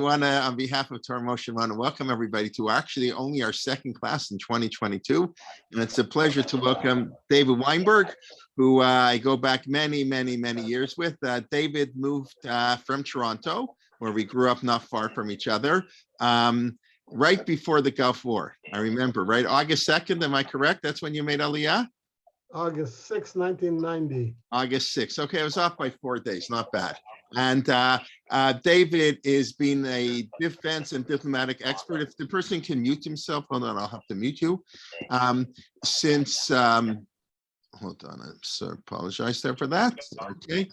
want to, on behalf of Torah Moshe, want to welcome everybody to actually only our second class in 2022. And it's a pleasure to welcome David Weinberg, who I go back many years with. David moved from Toronto, where we grew up not far from each other, right before the Gulf War. I remember, right? August 2nd, am I correct? That's when you made Aliyah? August 6, 1990. August 6th. Okay, I was off by 4 days, not bad. And David is being a defense and diplomatic expert. If the person can mute himself, hold on, I'll have to mute you. Since, hold on, I'm so apologize there for that. Okay.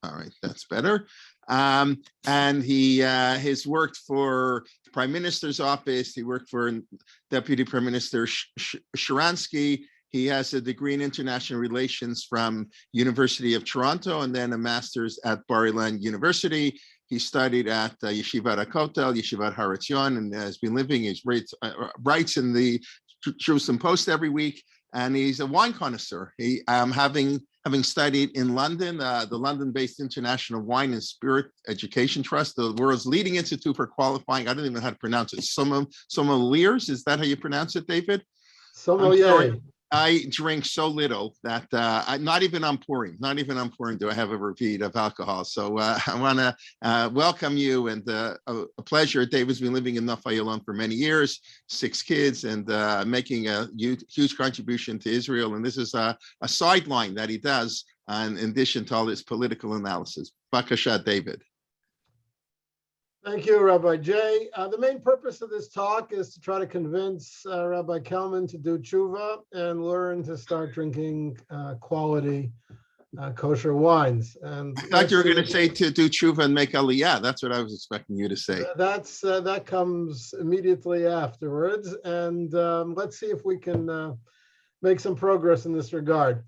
All right, that's better. And he has worked for the Prime Minister's office. He worked for Deputy Prime Minister Sharansky. He has a degree in international relations from University of Toronto and then a master's at Bar-Ilan University. He studied at Yeshivat HaKotel, Yeshivat Harazion, and has been living, he writes in the Jerusalem Post every week, and he's a wine connoisseur. He, having studied in London, the London-based International Wine and Spirit Education Trust, the world's leading institute for qualifying, I don't even know how to pronounce it, sommeliers, is that how you pronounce it, David? Sommelier. I drink so little that not even on pouring do I have a repeat of alcohol. So I want to welcome you, and a pleasure. David's been living in Naf Ayalon for many years, 6 kids, and making a huge contribution to Israel. And this is a sideline that he does in addition to all his political analysis. Bakasha, David. Thank you, Rabbi Jay. The main purpose of this talk is to try to convince Rabbi Kelman to do tshuva and learn to start drinking quality kosher wines. And I thought you were going to say to do tshuva and make aliyah. That's what I was expecting you to say. That comes immediately afterwards. And let's see if we can make some progress in this regard.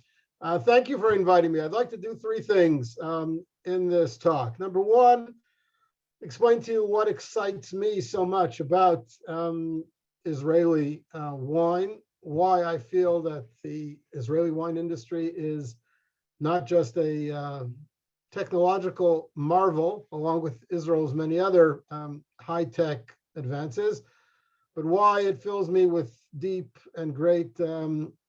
Thank you for inviting me. I'd like to do 3 things in this talk. Number 1, explain to you what excites me so much about Israeli wine, why I feel that the Israeli wine industry is not just a technological marvel, along with Israel's many other high-tech advances, but why it fills me with deep and great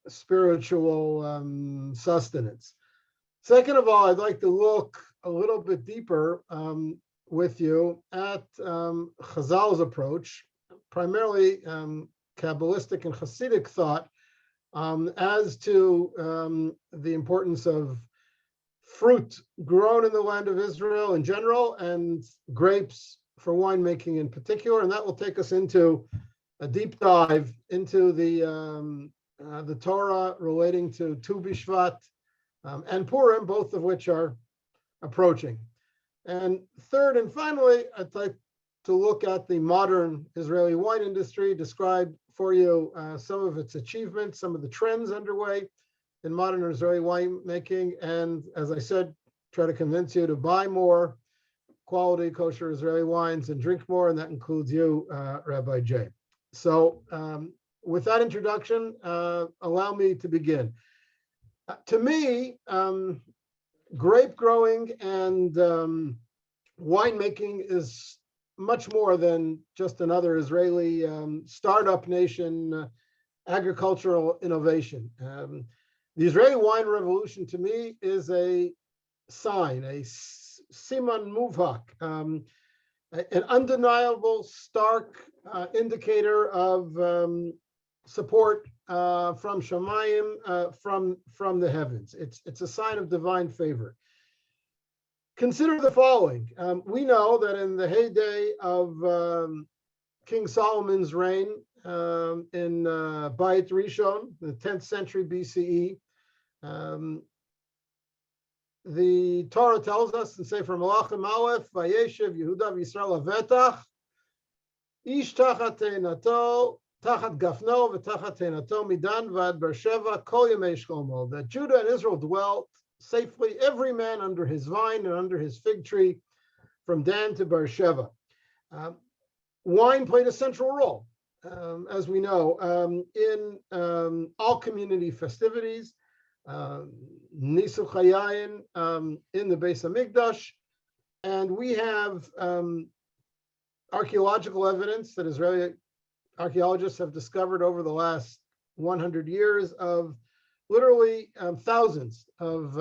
spiritual sustenance. Second of all, I'd like to look a little bit deeper with you at Chazal's approach, primarily Kabbalistic and Hasidic thought, as to the importance of fruit grown in the land of Israel in general, and grapes for winemaking in particular. And that will take us into a deep dive into the Torah relating to Tu B'Shvat and Purim, both of which are approaching. And third and finally, I'd like to look at the modern Israeli wine industry, describe for you some of its achievements, some of the trends underway in modern Israeli winemaking, and as I said, try to convince you to buy more quality kosher Israeli wines and drink more, and that includes you, Rabbi Jay. So with that introduction, allow me to begin. To me, grape growing and winemaking is much more than just another Israeli startup nation agricultural innovation. The Israeli wine revolution, to me, is a sign, a siman muvhak, an undeniable, stark indicator of support from Shamayim, from the heavens. It's a sign of divine favor. Consider the following. We know that in the heyday of King Solomon's reign in Bayit Rishon, the 10th century BCE, the Torah tells us in Sefer Malachim Aleph, Vayeshev Yehuda v'Yisrael Avetach, Ish tachat teinato, tachat gafno, v'tachat teinato midan v'ad Beersheva kol yemei shlomo, that Judah and Israel dwelt safely, every man under his vine and under his fig tree, from Dan to Beersheva. Wine played a central role, as we know, in all community festivities, Nisu Chayayin in the Beis Hamikdash, and we have archaeological evidence that Israeli archaeologists have discovered over the last 100 years of literally thousands of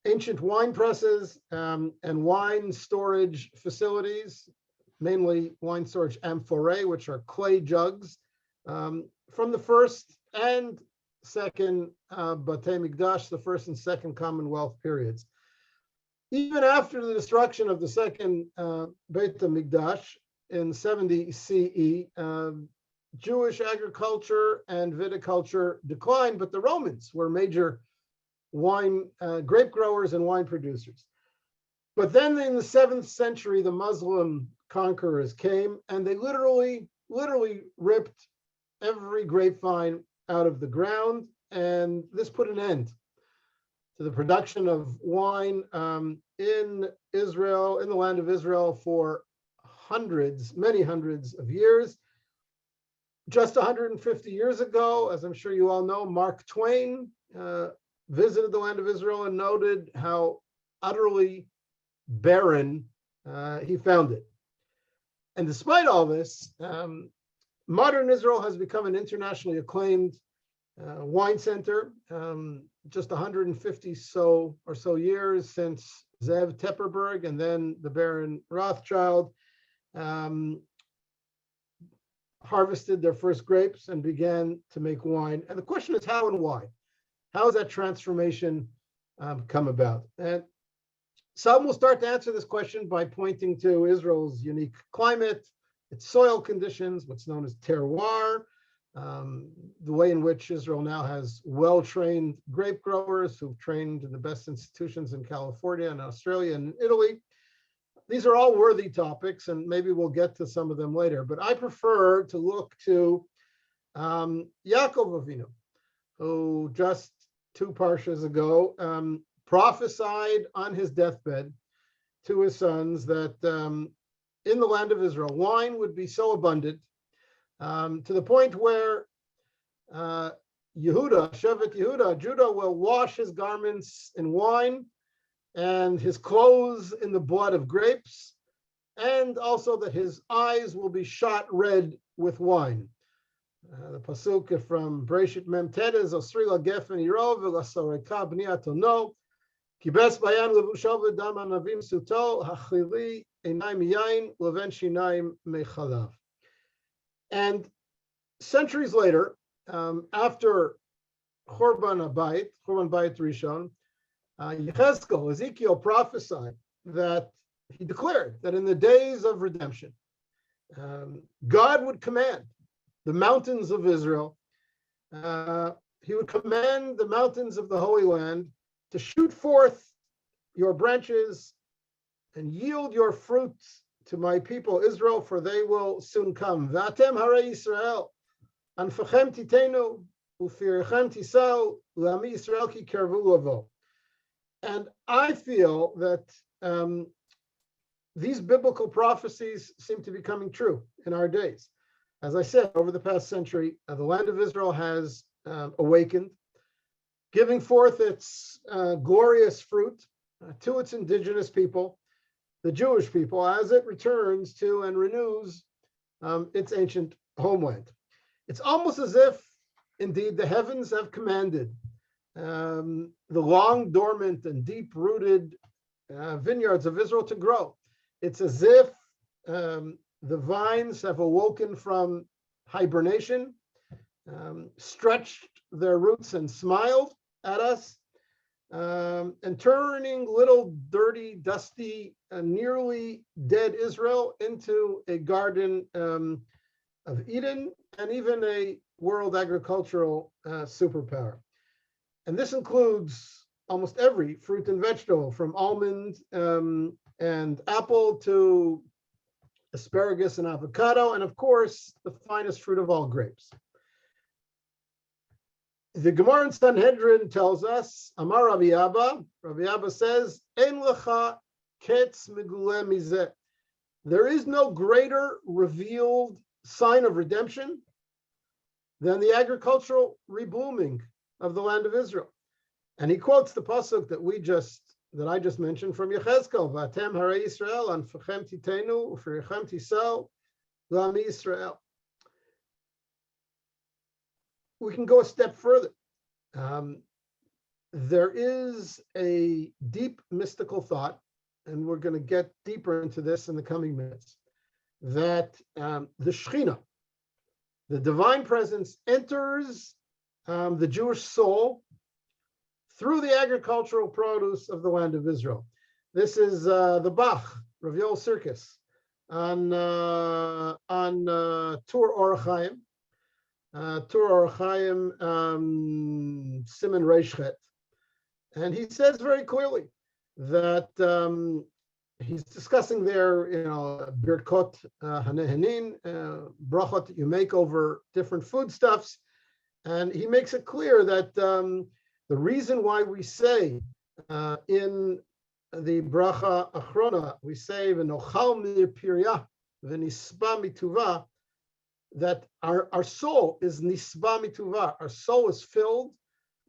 ancient wine presses and wine storage facilities, mainly wine storage amphorae, which are clay jugs from the first and second Batei Mikdash, the first and second Commonwealth periods. Even after the destruction of the second Beit HaMikdash in 70 CE, Jewish agriculture and viticulture declined, but the Romans were major wine grape growers and wine producers. But then in the 7th century, the Muslim conquerors came and they literally ripped every grapevine out of the ground, and this put an end to the production of wine in Israel, in the land of Israel, for many hundreds of years. Just 150 years ago, as I'm sure you all know, Mark Twain visited the land of Israel and noted how utterly barren he found it. And despite all this, modern Israel has become an internationally acclaimed wine center. Just 150 or so years since Zev Tepperberg and then the Baron Rothschild harvested their first grapes and began to make wine. And the question is how and why? How has that transformation come about? And some will start to answer this question by pointing to Israel's unique climate, its soil conditions, what's known as terroir, the way in which Israel now has well-trained grape growers who've trained in the best institutions in California and Australia and Italy. These are all worthy topics, and maybe we'll get to some of them later. But I prefer to look to Yaakov Avinu, who just 2 parshas ago prophesied on his deathbed to his sons that in the land of Israel, wine would be so abundant to the point where Shevet Yehuda, Judah will wash his garments in wine and his clothes in the blood of grapes, and also that his eyes will be shot red with wine. The pasuk from Bereshit Mem Tet is Osrila Gefen Yirov V'Lasoreka B'niato No Kibes Bayan Levushav V'Dam Anavim Suto Hachili Einayim Yain Leven Shinayim Mechalav. And centuries later, after Churban Bayit Rishon, Ezekiel prophesied that he declared that in the days of redemption, God would command the mountains of Israel, he would command the mountains of the Holy Land to shoot forth your branches and yield your fruits to my people Israel, for they will soon come. V'atem harei Yisrael, anfachem titenu, ufirechem tisau, l'ami Yisrael ki kervu lavo. And I feel that these biblical prophecies seem to be coming true in our days. As I said, over the past century, the land of Israel has awakened, giving forth its glorious fruit to its indigenous people, the Jewish people, as it returns to and renews its ancient homeland. It's almost as if, indeed, the heavens have commanded the long dormant and deep-rooted vineyards of Israel to grow. It's as if the vines have awoken from hibernation, stretched their roots and smiled at us, and turning little dirty, dusty, nearly dead Israel into a garden of Eden and even a world agricultural superpower. And this includes almost every fruit and vegetable, from almond and apple to asparagus and avocado, and of course, the finest fruit of all, grapes. The Gemara in Sanhedrin tells us, Amar Rabbi Abba says, Ein lecha ketz megule mizeh. There is no greater revealed sign of redemption than the agricultural reblooming of the land of Israel. And he quotes the pasuk that I just mentioned from Yechezkel, V'atem harei Yisrael, anfechem titenu, u'ferichem tisel, l'ami Yisrael. We can go a step further. There is a deep mystical thought, and we're going to get deeper into this in the coming minutes, that the Shekhinah, the divine presence, enters the Jewish soul through the agricultural produce of the land of Israel. This is the Bach, Rav Yoel Sirkis, on Tur Orach Chaim, Tur Orach Chaim, Siman Reishchet. And he says very clearly that he's discussing there, Birkot Hanehanin, brachot that you make over different foodstuffs. And he makes it clear that the reason why we say in the bracha achrona, we say v'nochal mirpirya v'nisba mituva, that our soul is nisba mituva, our soul is filled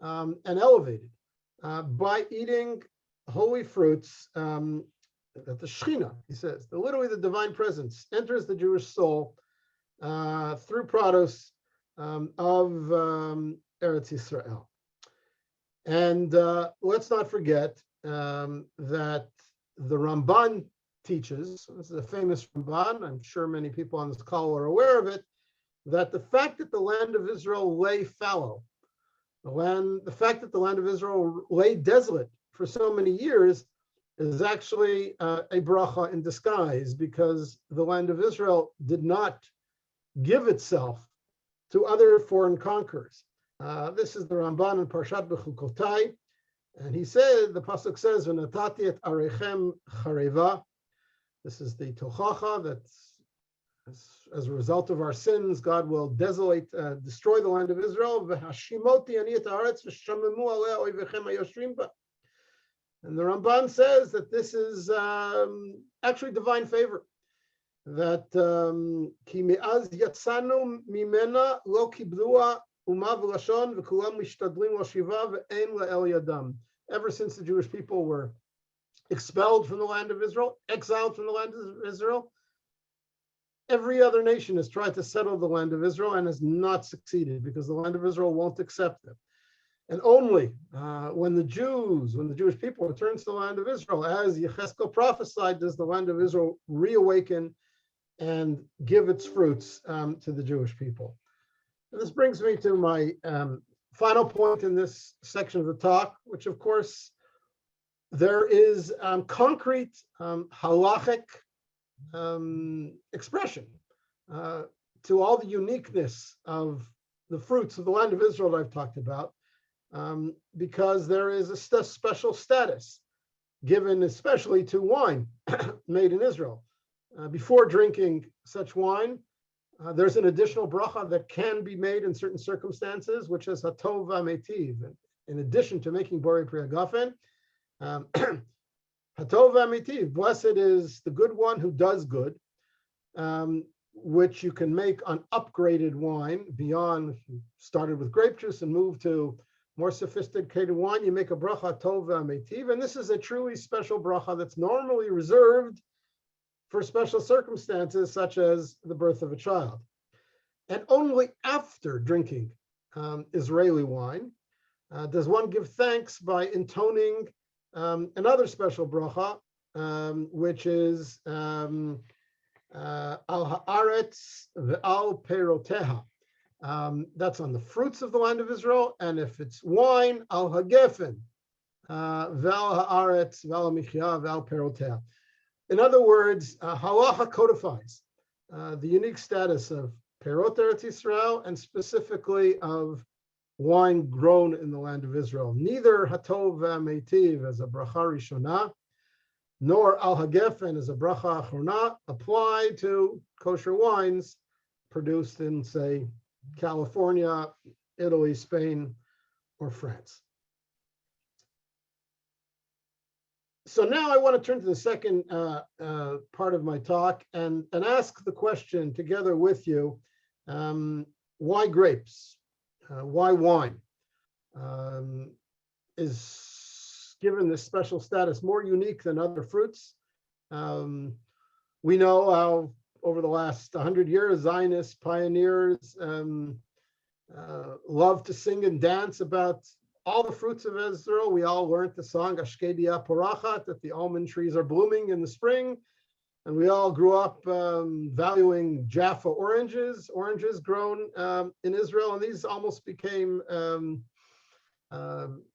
and elevated by eating holy fruits, that the Shekhinah, he says, literally the divine presence enters the Jewish soul through produce of Eretz Yisrael. And let's not forget that the Ramban teaches, this is a famous Ramban, I'm sure many people on this call are aware of it, that the fact that the land of Israel lay fallow, the fact that the land of Israel lay desolate for so many years is actually a bracha in disguise, because the land of Israel did not give itself to other foreign conquerors. This is the Ramban in Parshat Bechukotai, and he said, the pasuk says, "V'natati et arechem chareva." This is the tochacha that, as a result of our sins, God will destroy the land of Israel. V'hashimoti ani et haaretz v'shamemu aleh oivechem hayoshrim ba. And the Ramban says that this is actually divine favor. That ki me'az yatzanu mimena lo kiblua uma v'lashon v'kulam mishtadlim l'shiva v'ein la'el yadam. Ever since the Jewish people were expelled from the land of Israel, exiled from the land of Israel, every other nation has tried to settle the land of Israel and has not succeeded, because the land of Israel won't accept them. And only when the Jewish people return to the land of Israel, as Yechezkel prophesied, does the land of Israel reawaken and give its fruits to the Jewish people. And this brings me to my final point in this section of the talk, which of course there is concrete halachic expression to all the uniqueness of the fruits of the land of Israel that I've talked about, because there is a special status given especially to wine made in Israel. Before drinking such wine, there's an additional bracha that can be made in certain circumstances, which is hatov v'ametiv. In addition to making borei pri hagafen, hatov v'ametiv, blessed is the good one who does good, which you can make on upgraded wine beyond, if you started with grape juice and moved to more sophisticated wine, you make a bracha tov v'ametiv. And this is a truly special bracha that's normally reserved for special circumstances, such as the birth of a child. And only after drinking Israeli wine does one give thanks by intoning another special bracha, which is al haaretz ve'al peroteha. That's on the fruits of the land of Israel. And if it's wine, al hagefen ve'al haaretz ve'al michya ve'al peroteha. In other words, halacha codifies the unique status of perot Eretz Yisrael, and specifically of wine grown in the land of Israel. Neither hatov v'ametiv as a bracha rishona, nor al hagefen as a bracha achrona apply to kosher wines produced in, say, California, Italy, Spain, or France. So now I want to turn to the second part of my talk and ask the question together with you, why grapes? Why wine? is given this special status, more unique than other fruits. We know how over the last 100 years, Zionist pioneers love to sing and dance about all the fruits of Israel. We all learned the song Ashkedia Porachat, that the almond trees are blooming in the spring. And we all grew up valuing Jaffa oranges grown in Israel. And these almost became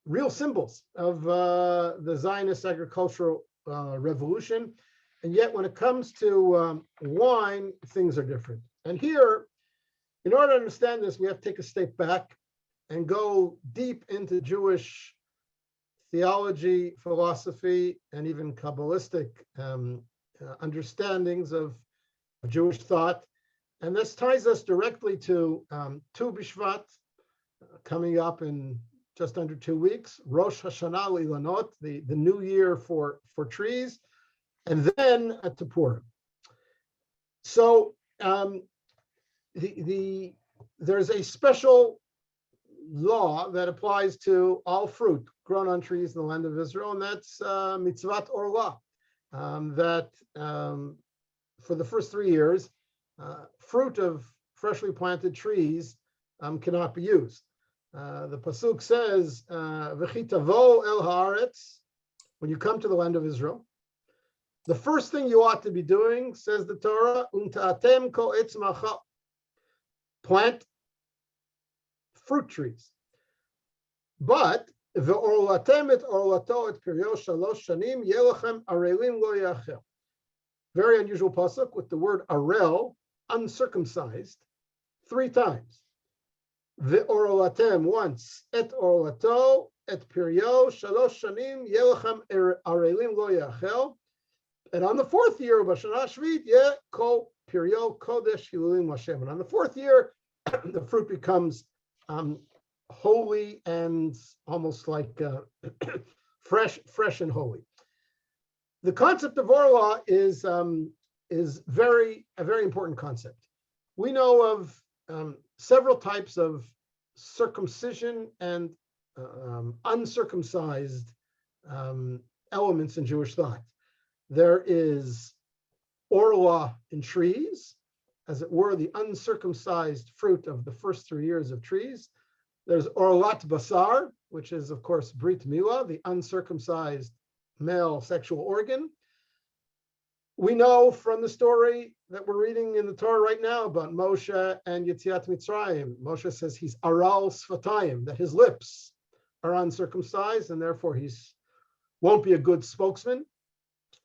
real symbols of the Zionist agricultural revolution. And yet when it comes to wine, things are different. And here, in order to understand this, we have to take a step back and go deep into Jewish theology, philosophy, and even Kabbalistic understandings of Jewish thought. And this ties us directly to Tu B'Shvat, coming up in just under 2 weeks, Rosh Hashanah Lilanot, the new year for trees, and then at Purim. So there's a special law that applies to all fruit grown on trees in the land of Israel, and that's mitzvat orla, that for the first 3 years, fruit of freshly planted trees cannot be used. The pasuk says, "V'chitavo el haaretz," when you come to the land of Israel, the first thing you ought to be doing, says the Torah, "Unta'atem ko etz macha," plant fruit trees. But "Ve'orlatem et orlato et piryo shalosh shanim yelachem arelim lo yachel." Very unusual pasuk with the word arel, uncircumcised, 3 times. Ve'orlatem once, et orlato et piryo shalosh shanim yelachem arelim lo yachel. And on the 4th year of B'Shana Shvit, ko piryo kodesh hilulim Hashem. And on the 4th year, the fruit becomes holy and almost like fresh and holy. The concept of orla is a very important concept. We know of several types of circumcision and uncircumcised elements in Jewish thought. There is orla in trees, as it were, the uncircumcised fruit of the first 3 years of trees. There's orlat basar, which is, of course, brit milah, the uncircumcised male sexual organ. We know from the story that we're reading in the Torah right now about Moshe and Yetziat Mitzrayim. Moshe says he's aral sfatayim, that his lips are uncircumcised, and therefore won't be a good spokesman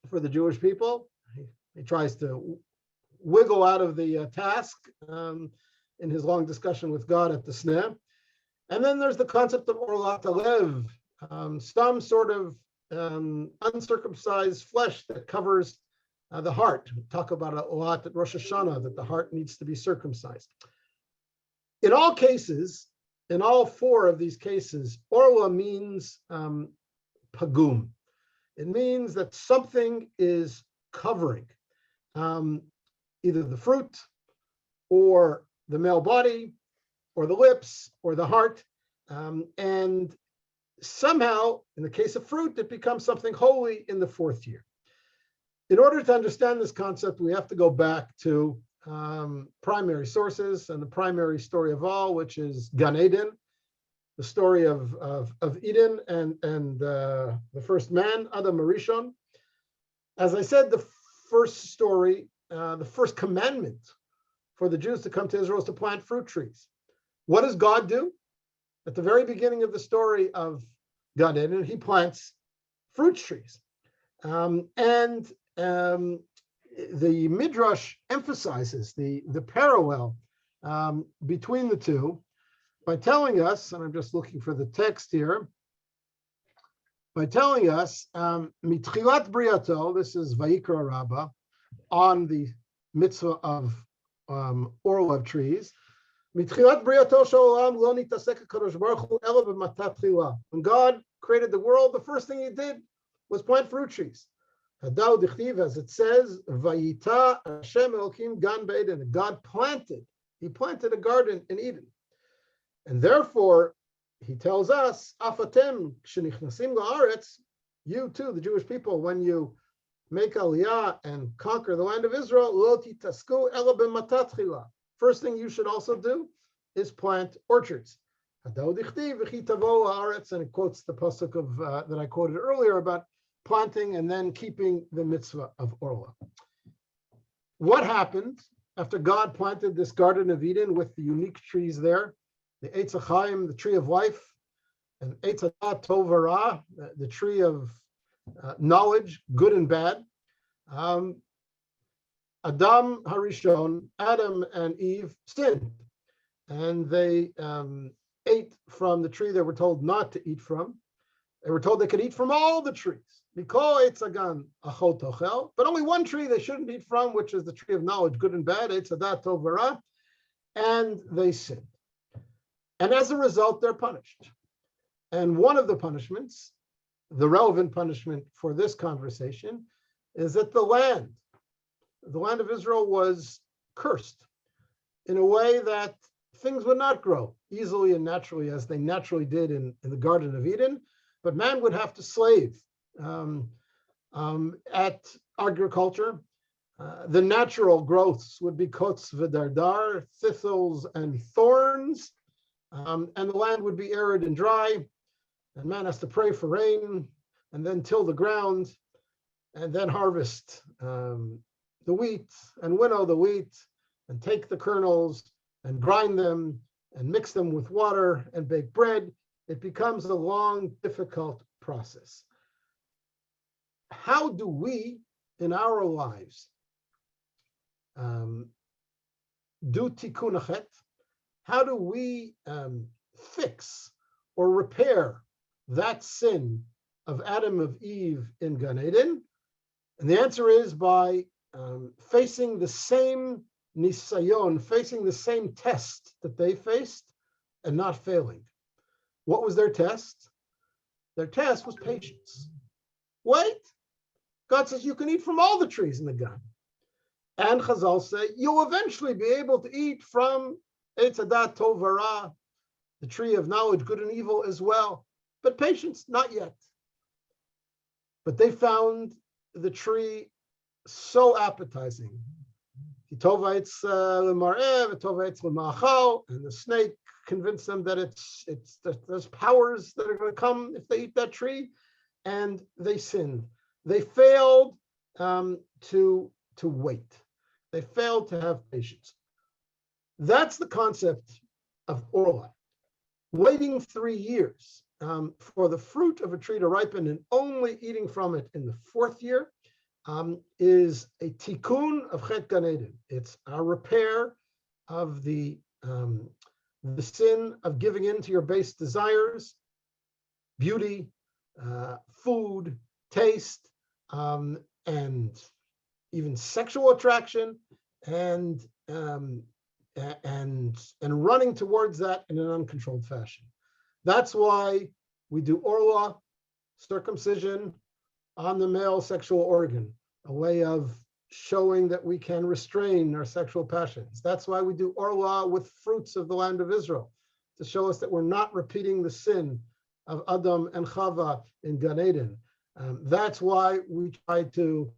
for the Jewish people. He tries to wiggle out of the task in his long discussion with God at the Sneh. And then there's the concept of orlat alev, some sort of uncircumcised flesh that covers the heart. We talk about it a lot at Rosh Hashanah, that the heart needs to be circumcised. In all cases, in all 4 of these cases, orla means pagum. It means that something is covering either the fruit or the male body or the lips or the heart. And somehow, in the case of fruit, it becomes something holy in the 4th year. In order to understand this concept, we have to go back to primary sources, and the primary story of all, which is Gan Eden, the story of Eden and the first man, Adam Arishon. As I said, the first story, the first commandment for the Jews to come to Israel is to plant fruit trees. What does God do? At the very beginning of the story of Gan Eden, he plants fruit trees. And the Midrash emphasizes the parallel between the two by telling us, and I'm just looking for the text here, by telling us, Mitchilat Briato, this is Vayikra Rabbah, on the mitzvah of oral of trees. Mitchilat Briato Shalom Lo Nitasek HaKadosh Baruch Hu Ela B'Matat Chila. When God created the world, the first thing he did was plant fruit trees. Hadau Dichtiv, as it says, Vayita Hashem Elokim Gan B'Eden. God planted, he planted a garden in Eden. And therefore, he tells us, Afatem shenichnasim la'aretz, you too, the Jewish people, when you make aliyah and conquer the land of Israel, lo titasku ela b'matat chila. First thing you should also do is plant orchards. And it quotes the pasuk of that I quoted earlier about planting and then keeping the mitzvah of Orla. What happened after God planted this Garden of Eden with the unique trees there, the Eitz HaChaim, the tree of life, and Eitz HaDat Tov V'Ra, the tree of knowledge, good and bad. Adam Harishon, Adam and Eve sinned, and they ate from the tree they were told not to eat from. They were told they could eat from all the trees. But only one tree they shouldn't eat from, which is the tree of knowledge, good and bad, Eitz HaDat Tov V'Ra, and they sinned. And as a result, they're punished. And one of the punishments, the relevant punishment for this conversation, is that the land of Israel was cursed in a way that things would not grow easily and naturally as they naturally did in the Garden of Eden, but man would have to slave at agriculture. The natural growths would be kotz v'dardar, thistles and thorns, and the land would be arid and dry, and man has to pray for rain, and then till the ground, and then harvest the wheat, and winnow the wheat, and take the kernels, and grind them, and mix them with water, and bake bread. It becomes a long, difficult process. How do we, in our lives, do tikkun achet? How do we fix or repair that sin of Adam of Eve in Gan Eden? And the answer is by facing the same nisayon, facing the same test that they faced and not failing. What was their test? Their test was patience. Wait, God says you can eat from all the trees in the Gan. And Chazal say you'll eventually be able to eat from Eitz HaDat Tov V'Ra, the tree of knowledge, good and evil as well. But patience, not yet. But they found the tree so appetizing. And the snake convinced them that there's powers that are going to come if they eat that tree, and they sinned. They failed to wait. They failed to have patience. That's the concept of Orla. Waiting 3 years for the fruit of a tree to ripen and only eating from it in the 4th year is a tikkun of Chet Gan Eden. It's a repair of the sin of giving in to your base desires, beauty, food, taste, and even sexual attraction, and running towards that in an uncontrolled fashion. That's why we do orla, circumcision, on the male sexual organ, a way of showing that we can restrain our sexual passions. That's why we do orla with fruits of the land of Israel, to show us that we're not repeating the sin of Adam and Chava in Gan Eden. That's why we try to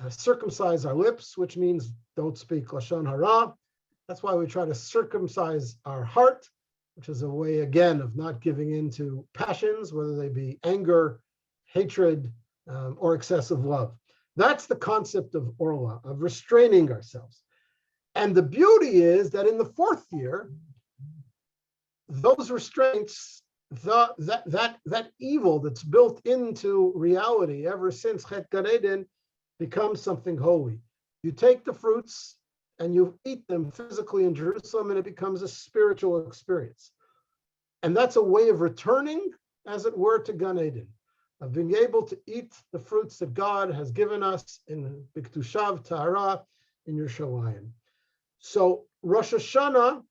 circumcise our lips, which means don't speak Lashon Hara. That's why we try to circumcise our heart, which is a way, again, of not giving in to passions, whether they be anger, hatred, or excessive love. That's the concept of orla, of restraining ourselves. And the beauty is that in the 4th year, those restraints, that evil that's built into reality ever since Chet Gan Eden becomes something holy. You take the fruits and you eat them physically in Jerusalem, and it becomes a spiritual experience. And that's a way of returning, as it were, to Gan Eden, of being able to eat the fruits that God has given us in B'Kedushav Tahara in Yerushalayim. So Rosh Hashanah,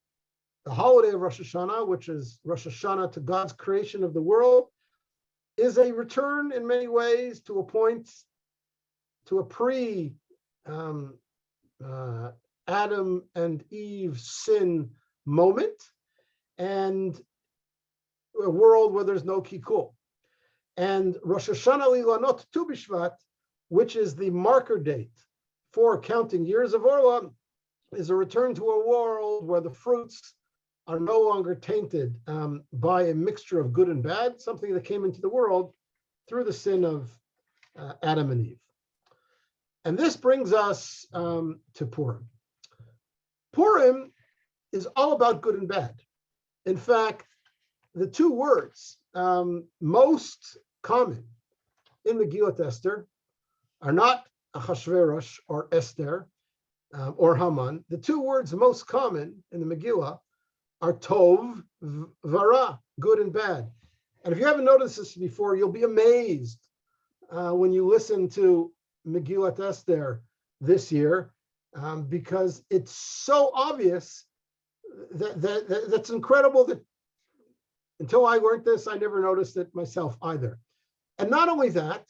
the holiday of Rosh Hashanah, which is Rosh Hashanah to God's creation of the world, is a return in many ways to a point, to a Adam and Eve sin moment. And a world where there's no kikul. And Rosh Hashanah Lilanot Tu B'Shvat, which is the marker date for counting years of Orla, is a return to a world where the fruits are no longer tainted by a mixture of good and bad, something that came into the world through the sin of Adam and Eve. And this brings us to Purim. Purim is all about good and bad. In fact, the two words most common in Megillat Esther are not Achashverosh or Esther or Haman. The two words most common in the Megillah are Tov, Vara, good and bad. And if you haven't noticed this before, you'll be amazed when you listen to Megillat Esther this year, because it's so obvious that's incredible that until I learned this, I never noticed it myself either. And not only that,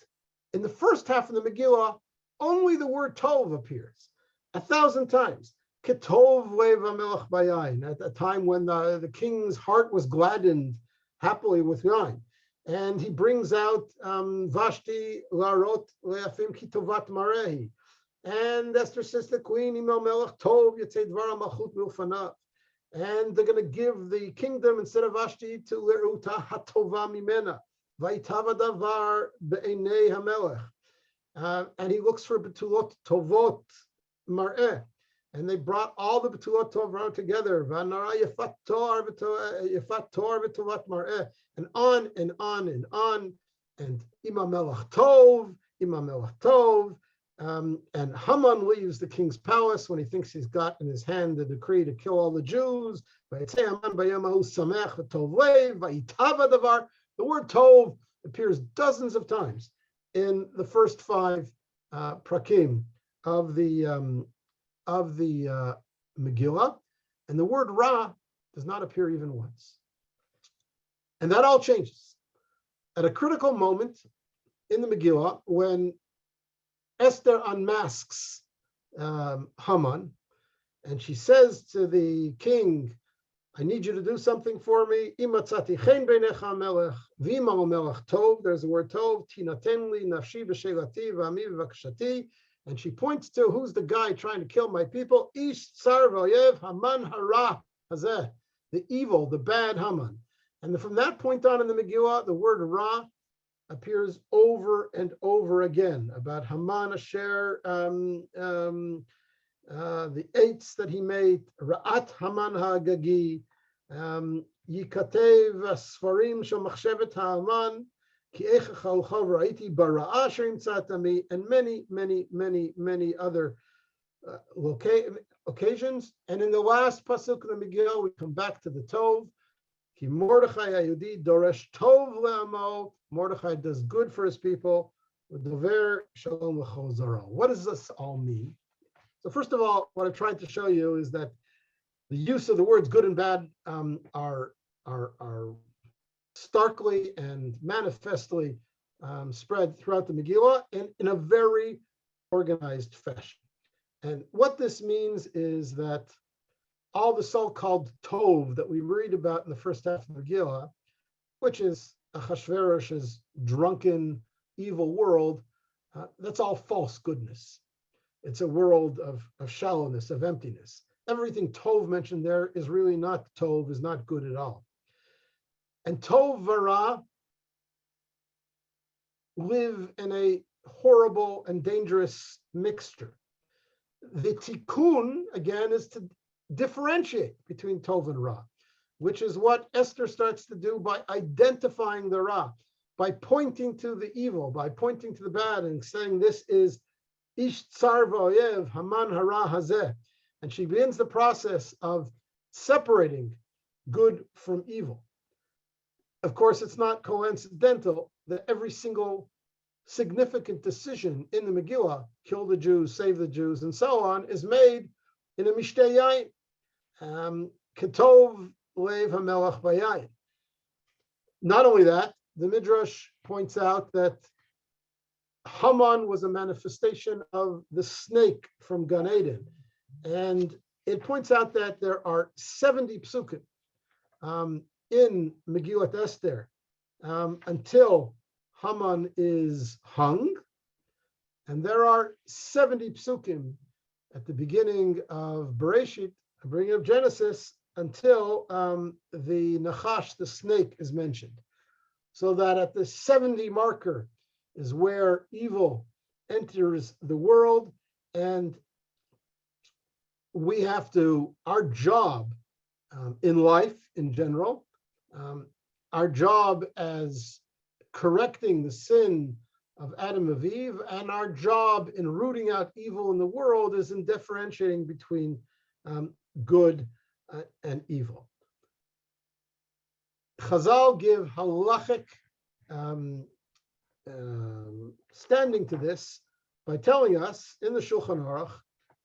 in the first half of the Megillah, only the word Tov appears 1,000 times. Ketov lev hamelech bayayin, at a time when the king's heart was gladdened happily with wine. And he brings out Vashti larot leafim kitovat marehi. And Esther says to the queen, Imel melech tov yetzei dvar malchut milfanav. And they're going to give the kingdom instead of Vashti to Leruta hatova mimena. Vayitava davar be'enei hamelech. And he looks for betulot tovot mar'eh. And they brought all the betulot tovot together. V'anara yefat tor v'tovat mar'eh. And on and on and on. And Ima melech tov, Ima melech tov. And Haman leaves the king's palace when he thinks he's got in his hand the decree to kill all the Jews. The word tov appears dozens of times in the first 5 prakim of the Megillah, and the word ra does not appear even once. And that all changes at a critical moment in the Megillah when Esther unmasks Haman, and she says to the king, I need you to do something for me. There's the word tov, tinaten li nafshi b'shelati v'ami v'vakshati. And she points to who's the guy trying to kill my people? Ish tsar v'oyev Haman hara hazeh, the evil, the bad Haman. And from that point on in the Megillah, the word ra appears over and over again about Haman Asher, the eights that he made, Ra'at Haman Ha'agagi, Yikatev Sfarim Shel Machshevet Ha'aman, Ki Eichach Ha'uchav Ra'iti Bara'a Asher Imtzatami, and many, many, many, many other occasions. And in the last pasuk of the Megillah, we come back to the Tov. Ki Mordechai Hayudi Doresh Tov Le'amo. Mordechai does good for his people. Dover Shalom L'chol Zaro. What does this all mean? So first of all, what I tried to show you is that the use of the words good and bad are starkly and manifestly spread throughout the Megillah and in a very organized fashion. And what this means is that all the so-called Tov that we read about in the first half of the Megillah, which is Achashverosh's drunken, evil world, that's all false goodness. It's a world of shallowness, of emptiness. Everything Tov mentioned there is really not Tov, is not good at all. And Tov Vara live in a horrible and dangerous mixture. The tikkun, again, is to differentiate between Tov and Ra, which is what Esther starts to do by identifying the Ra, by pointing to the evil, by pointing to the bad and saying this is Ish Tsar V'oyev Haman Hara Hazeh. And she begins the process of separating good from evil. Of course, it's not coincidental that every single significant decision in the Megillah, kill the Jews, save the Jews, and so on, is made in a mishtei yayin. Ketov lev hamelech bayayin. Not only that, the Midrash points out that Haman was a manifestation of the snake from Gan Eden. And it points out that there are 70 psukim in Megillat Esther until Haman is hung. And there are 70 psukim at the beginning of Bereshit, the beginning of Genesis, until the Nachash, the snake, is mentioned. So that at the 70 marker is where evil enters the world, and we have to, our job in life in general, our job as correcting the sin of Adam and Eve, and our job in rooting out evil in the world is in differentiating between good and evil. Chazal give halachic standing to this by telling us in the Shulchan Aruch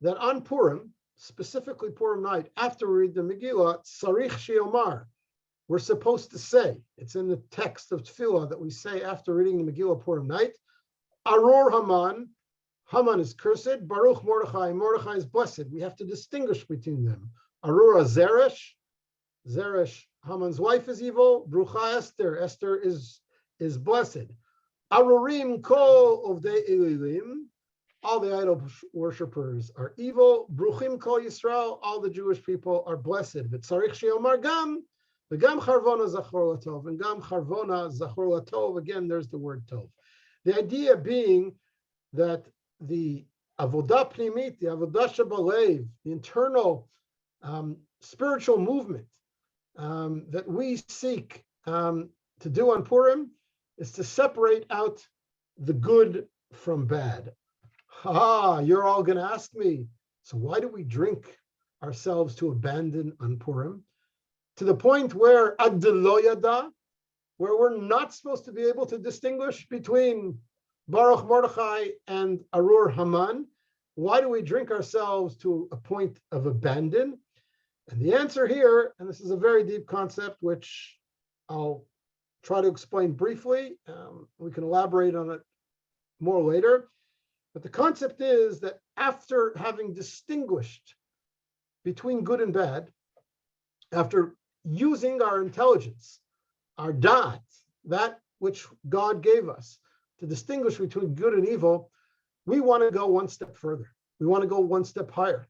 that on Purim, specifically Purim night, after we read the Megillah, Sarich Sheomar, we're supposed to say, it's in the text of Tefillah that we say after reading the Megillah Purim night, Aror Haman, Haman is cursed, Baruch Mordechai, Mordechai is blessed. We have to distinguish between them. Arura Zeresh, Zeresh, Haman's wife is evil, Brucha Esther, Esther is blessed. Arurim Kol Ovdei Elilim, all the idol worshippers are evil. Bruchim Kol Yisrael, all the Jewish people are blessed. V'tzarich she'omar gam, v'gam charvona zachor latov, and gam charvona zachor latov, again, there's the word tov. The idea being that the avodah pnimit, the avodah shabalev, the internal spiritual movement that we seek to do on Purim is to separate out the good from bad. You're all going to ask me, so why do we drink ourselves to abandon on Purim? To the point where ad lo yada, where we're not supposed to be able to distinguish between Baruch Mordechai and Arur Haman. Why do we drink ourselves to a point of abandon? And the answer here, and this is a very deep concept, which I'll try to explain briefly. We can elaborate on it more later. But the concept is that after having distinguished between good and bad, after using our intelligence, our da'at, that which God gave us to distinguish between good and evil, we want to go one step further. We want to go one step higher.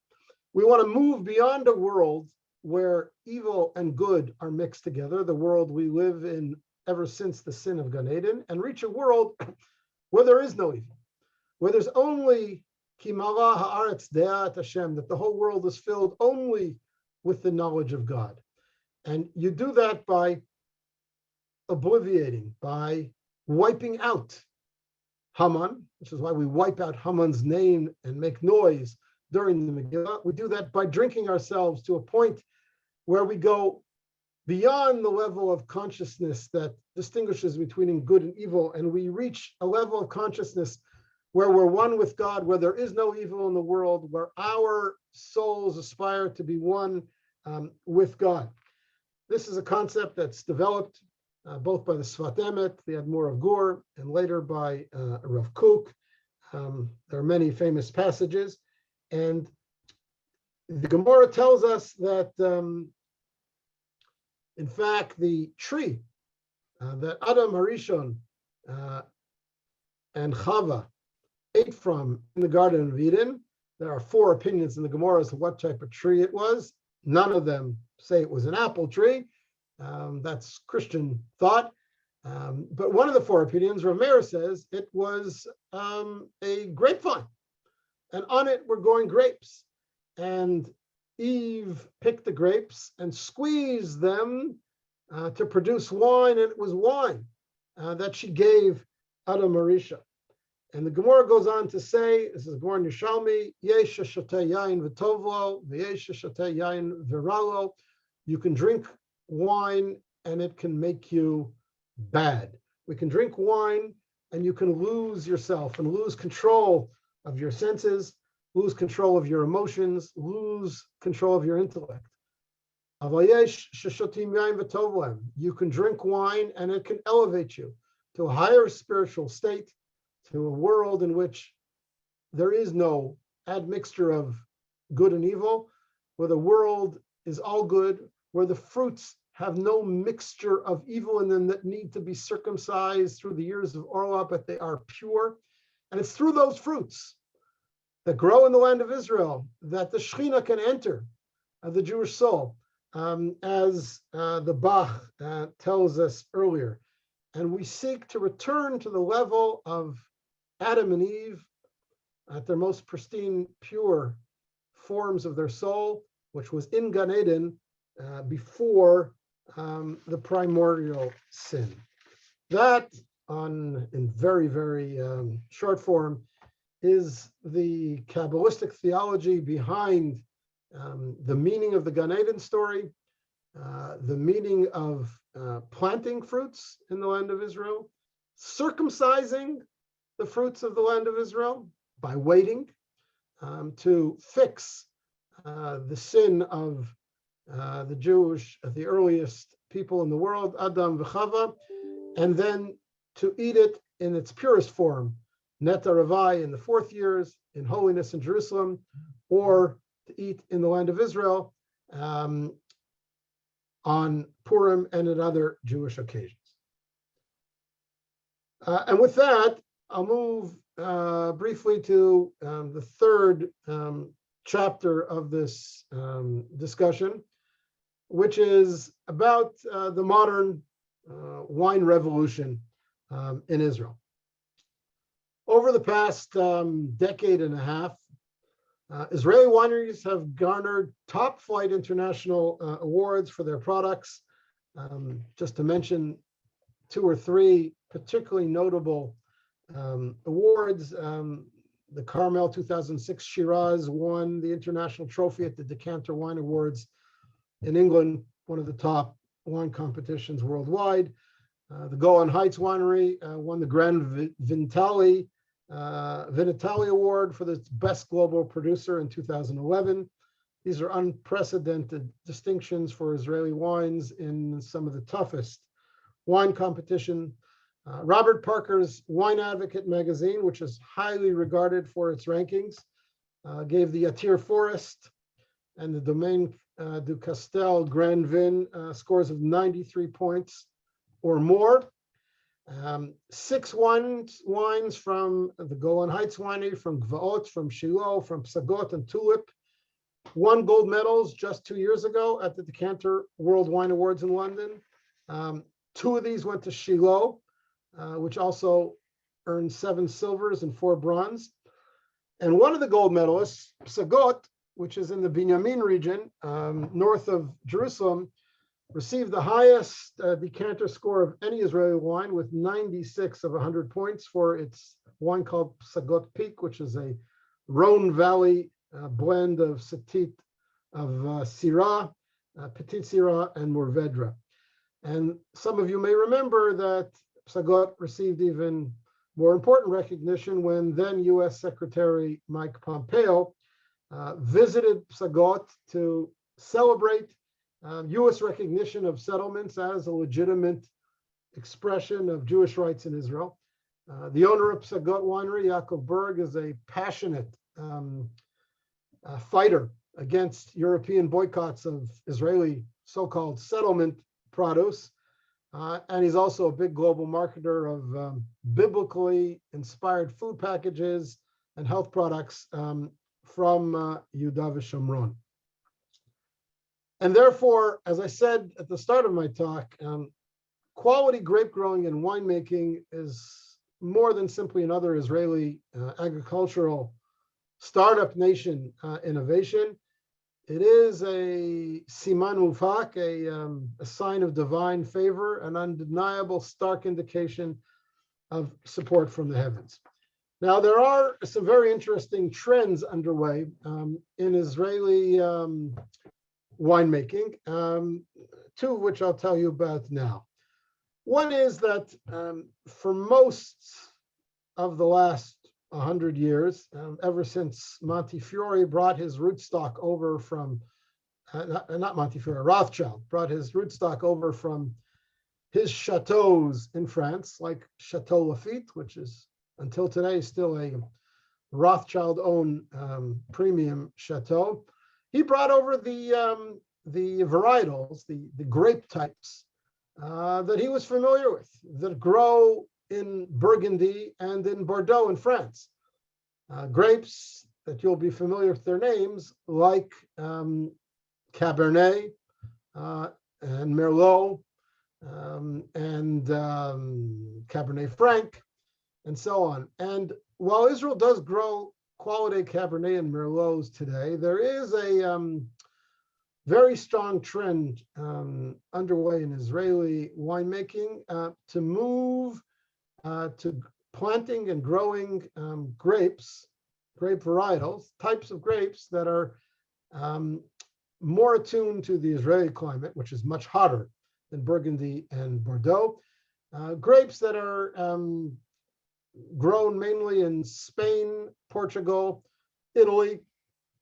We want to move beyond a world where evil and good are mixed together, the world we live in ever since the sin of Gan Eden, and reach a world where there is no evil, where there's only Kimala haaretz de'at Hashem, that the whole world is filled only with the knowledge of God. And you do that by obliviating, by wiping out Haman, which is why we wipe out Haman's name and make noise during the Megillah. We do that by drinking ourselves to a point where we go beyond the level of consciousness that distinguishes between good and evil, and we reach a level of consciousness where we're one with God, where there is no evil in the world, where our souls aspire to be one with God. This is a concept that's developed both by the Sfat Emet, the Admor of Gur, and later by Rav Kook. There are many famous passages. And the Gemara tells us that, in fact, the tree that Adam Harishon and Chava ate from in the Garden of Eden, there are 4 opinions in the Gemara as to what type of tree it was. None of them say it was an apple tree. That's Christian thought. But one of the 4 opinions, Rav Meir says, it was a grapevine. And on it were growing grapes. And Eve picked the grapes and squeezed them to produce wine, and it was wine that she gave Adam Marisha. And the Gemara goes on to say, this is Gemara Nishalmi, Yesh shoteh yain v'tovlo, v'yesh shoteh yain v'ralo. You can drink wine and it can make you bad. We can drink wine and you can lose yourself and lose control of your senses, lose control of your emotions, lose control of your intellect. You can drink wine and it can elevate you to a higher spiritual state, to a world in which there is no admixture of good and evil, where the world is all good, where the fruits have no mixture of evil in them that need to be circumcised through the years of Orlah, but they are pure. And it's through those fruits that grow in the land of Israel that the Shekhinah can enter the Jewish soul, as the Bach tells us earlier. And we seek to return to the level of Adam and Eve at their most pristine, pure forms of their soul, which was in Gan Eden before the primordial sin. That, in very, very short form, is the Kabbalistic theology behind the meaning of the Gan Eden story, the meaning of planting fruits in the land of Israel, circumcising the fruits of the land of Israel by waiting to fix the sin of the earliest people in the world, Adam v'Chava, and then to eat it in its purest form, Neta Ravai in the 4th years, in holiness in Jerusalem, or to eat in the land of Israel on Purim and at other Jewish occasions. And with that, I'll move briefly to the 3rd chapter of this discussion, which is about the modern wine revolution in Israel. Over the past decade and a half, Israeli wineries have garnered top flight international awards for their products. Just to mention 2 or 3 particularly notable awards, the Carmel 2006 Shiraz won the international trophy at the Decanter Wine Awards in England, one of the top wine competitions worldwide. The Golan Heights Winery won the Grand Vinatali Award for the best global producer in 2011. These are unprecedented distinctions for Israeli wines in some of the toughest wine competition. Robert Parker's Wine Advocate magazine, which is highly regarded for its rankings, gave the Yatir Forest and the Domaine du Castel Grand Vin scores of 93 points or more. 6 wines from the Golan Heights Winery, from Gvaot, from Shiloh, from Psagot and Tulip, won gold medals just 2 years ago at the Decanter World Wine Awards in London. 2 of these went to Shiloh, which also earned 7 silvers and 4 bronze. And one of the gold medalists, Psagot, which is in the Binyamin region, north of Jerusalem, received the highest decanter score of any Israeli wine with 96 of 100 points for its wine called Psagot Peak, which is a Rhone Valley blend of Setit, of Syrah, Petit Syrah, and Mourvedre. And some of you may remember that Psagot received even more important recognition when then U.S. Secretary Mike Pompeo visited Psagot to celebrate U.S. recognition of settlements as a legitimate expression of Jewish rights in Israel. The owner of Psagot Winery, Yaakov Berg, is a passionate fighter against European boycotts of Israeli so-called settlement produce. And he's also a big global marketer of biblically inspired food packages and health products from Yehuda v'Shomron. And therefore, as I said at the start of my talk, quality grape growing and winemaking is more than simply another Israeli agricultural startup nation innovation. It is a siman mufak, a sign of divine favor, an undeniable stark indication of support from the heavens. Now, there are some very interesting trends underway in Israeli winemaking, 2 of which I'll tell you about now. One is that for most of the last 100 years, ever since Montefiore brought his rootstock over from, not Montefiore, Rothschild brought his rootstock over from his chateaus in France, like Chateau Lafite, which is until today still a Rothschild-owned premium chateau. He brought over the varietals, the grape types that he was familiar with that grow in Burgundy and in Bordeaux in France. Grapes that you'll be familiar with their names, like Cabernet and Merlot and Cabernet Franc, and so on. And while Israel does grow quality Cabernet and Merlots today, there is a very strong trend underway in Israeli winemaking to move to planting and growing grape varietals, types of grapes that are more attuned to the Israeli climate, which is much hotter than Burgundy and Bordeaux. Grapes that are grown mainly in Spain, Portugal, Italy,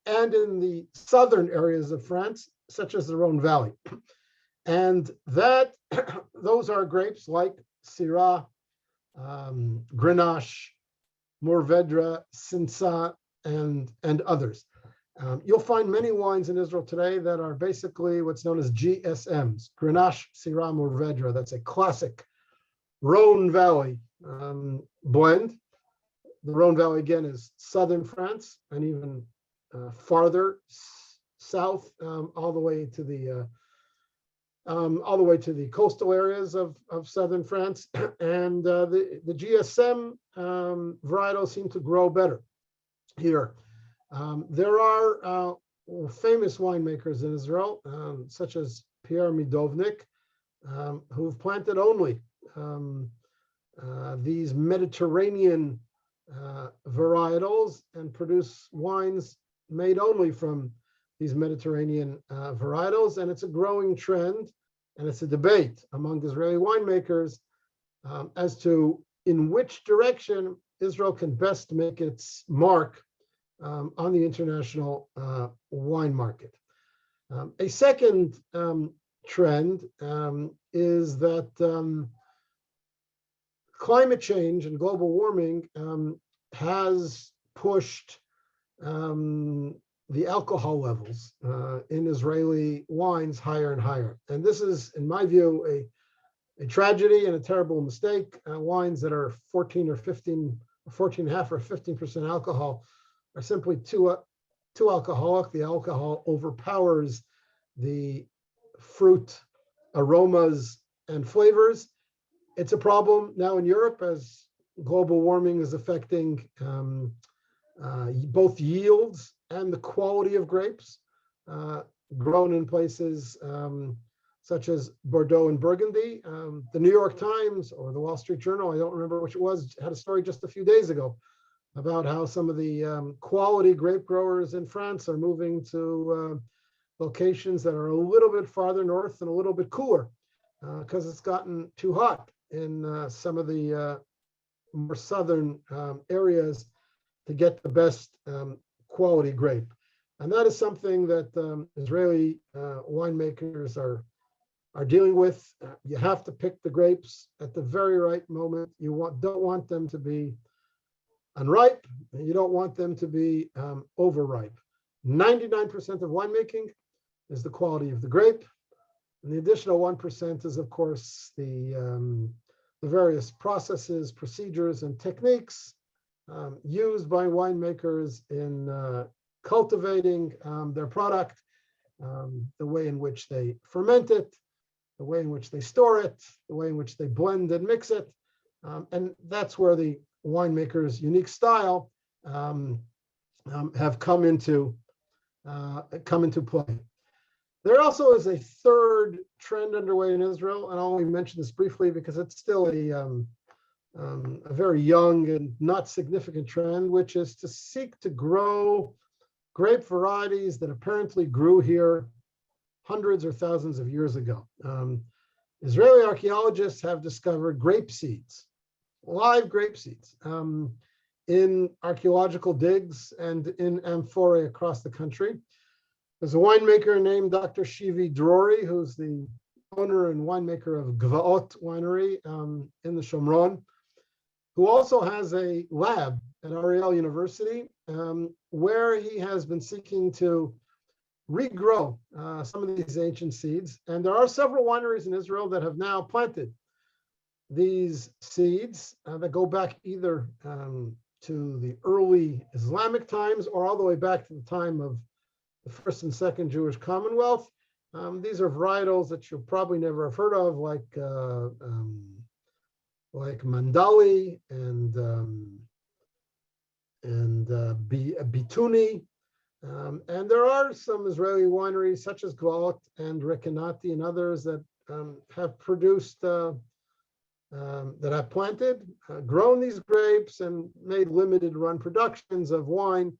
and in the southern areas of France, such as the Rhone Valley. And those are grapes like Syrah, Grenache, Mourvedre, Cinsault, and others. You'll find many wines in Israel today that are basically what's known as GSMs, Grenache, Syrah, Mourvedre. That's a classic Rhone Valley blend. The Rhone Valley, again, is southern France and even farther south, all the way to the coastal areas of southern France. And the GSM varietals seem to grow better here. There are famous winemakers in Israel, such as Pierre Midovnik, who've planted only these Mediterranean varietals and produce wines made only from these Mediterranean varietals. And it's a growing trend, and it's a debate among Israeli winemakers as to in which direction Israel can best make its mark on the international wine market. A second trend is that climate change and global warming has pushed the alcohol levels in Israeli wines higher and higher. And this is, in my view, a tragedy and a terrible mistake. Wines that are 14 or 15, 14.5 or 15% alcohol are simply too alcoholic. The alcohol overpowers the fruit aromas and flavors. It's a problem now in Europe as global warming is affecting both yields and the quality of grapes grown in places such as Bordeaux and Burgundy. The New York Times or the Wall Street Journal, I don't remember which it was, had a story just a few days ago about how some of the quality grape growers in France are moving to locations that are a little bit farther north and a little bit cooler because it's gotten too hot in some of the more southern areas to get the best quality grape. And that is something that Israeli winemakers are dealing with. You have to pick the grapes at the very right moment. You don't want them to be unripe, and you don't want them to be overripe. 99% of winemaking is the quality of the grape. And the additional 1% is, of course, the various processes, procedures, and techniques used by winemakers in cultivating their product, the way in which they ferment it, the way in which they store it, the way in which they blend and mix it. And that's where the winemaker's unique style have come into play. There also is a third trend underway in Israel, and I'll only mention this briefly because it's still a very young and not significant trend, which is to seek to grow grape varieties that apparently grew here hundreds or thousands of years ago. Israeli archaeologists have discovered grape seeds, live grape seeds, in archaeological digs and in amphorae across the country. There's a winemaker named Dr. Sheva Drury, who's the owner and winemaker of Gvaot Winery in the Shomron, who also has a lab at Bar-Ilan University, where he has been seeking to regrow some of these ancient seeds. And there are several wineries in Israel that have now planted these seeds that go back either to the early Islamic times or all the way back to the time of the First and Second Jewish Commonwealth. These are varietals that you'll probably never have heard of, like Mandali and Bituni. And there are some Israeli wineries such as Gvalat and Rekanati and others that have produced, that have planted, grown these grapes and made limited run productions of wine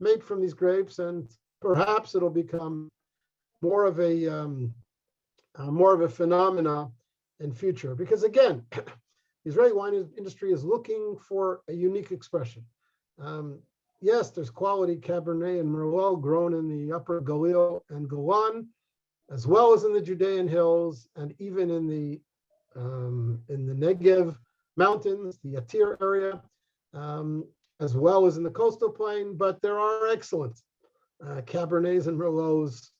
made from these grapes. And perhaps it'll become more of a phenomena in future. Because again, the Israeli wine industry is looking for a unique expression. Yes, there's quality Cabernet and Merlot grown in the Upper Galil and Golan, as well as in the Judean hills, and even in the Negev mountains, the Yatir area, as well as in the coastal plain. But there are excellent Cabernets and Merlots,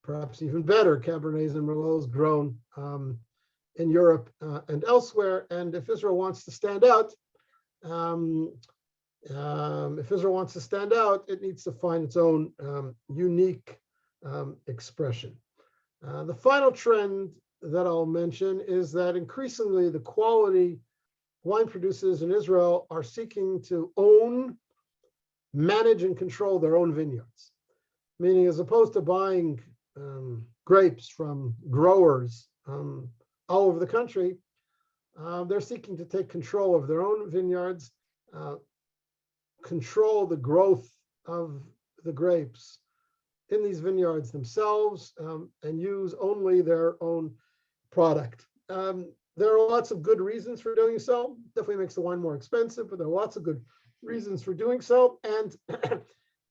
perhaps even better Cabernets and Merlots grown in Europe and elsewhere. And if Israel wants to stand out, it needs to find its own unique expression. The final trend that I'll mention is that increasingly the quality wine producers in Israel are seeking to own, manage, and control their own vineyards. Meaning, as opposed to buying grapes from growers all over the country, they're seeking to take control of their own vineyards, control the growth of the grapes in these vineyards themselves, and use only their own product. There are lots of good reasons for doing so. Definitely makes the wine more expensive, but there are lots of good reasons for doing so. And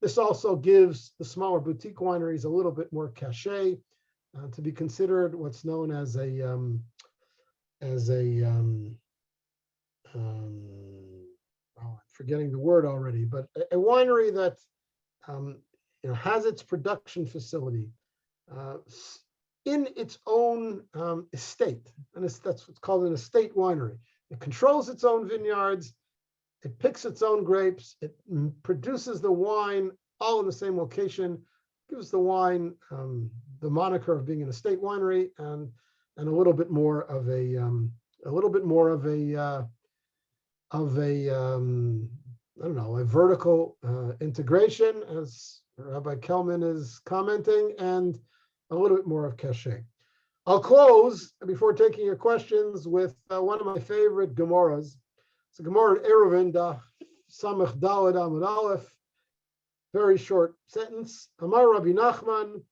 this also gives the smaller boutique wineries a little bit more cachet to be considered what's known as I'm forgetting the word already, but a winery that has its production facility in its own estate, and that's what's called an estate winery. It controls its own vineyards, it picks its own grapes, it produces the wine all in the same location, gives the wine the moniker of being an estate winery, and a little bit more of a vertical integration, as Rabbi Kelman is commenting, and a little bit more of cachet. I'll close before taking your questions with one of my favorite Gemaras. It's a Gemara in Eruvin, Samech Daled Amud Aleph. Very short sentence. Amar Rabbi Nachman,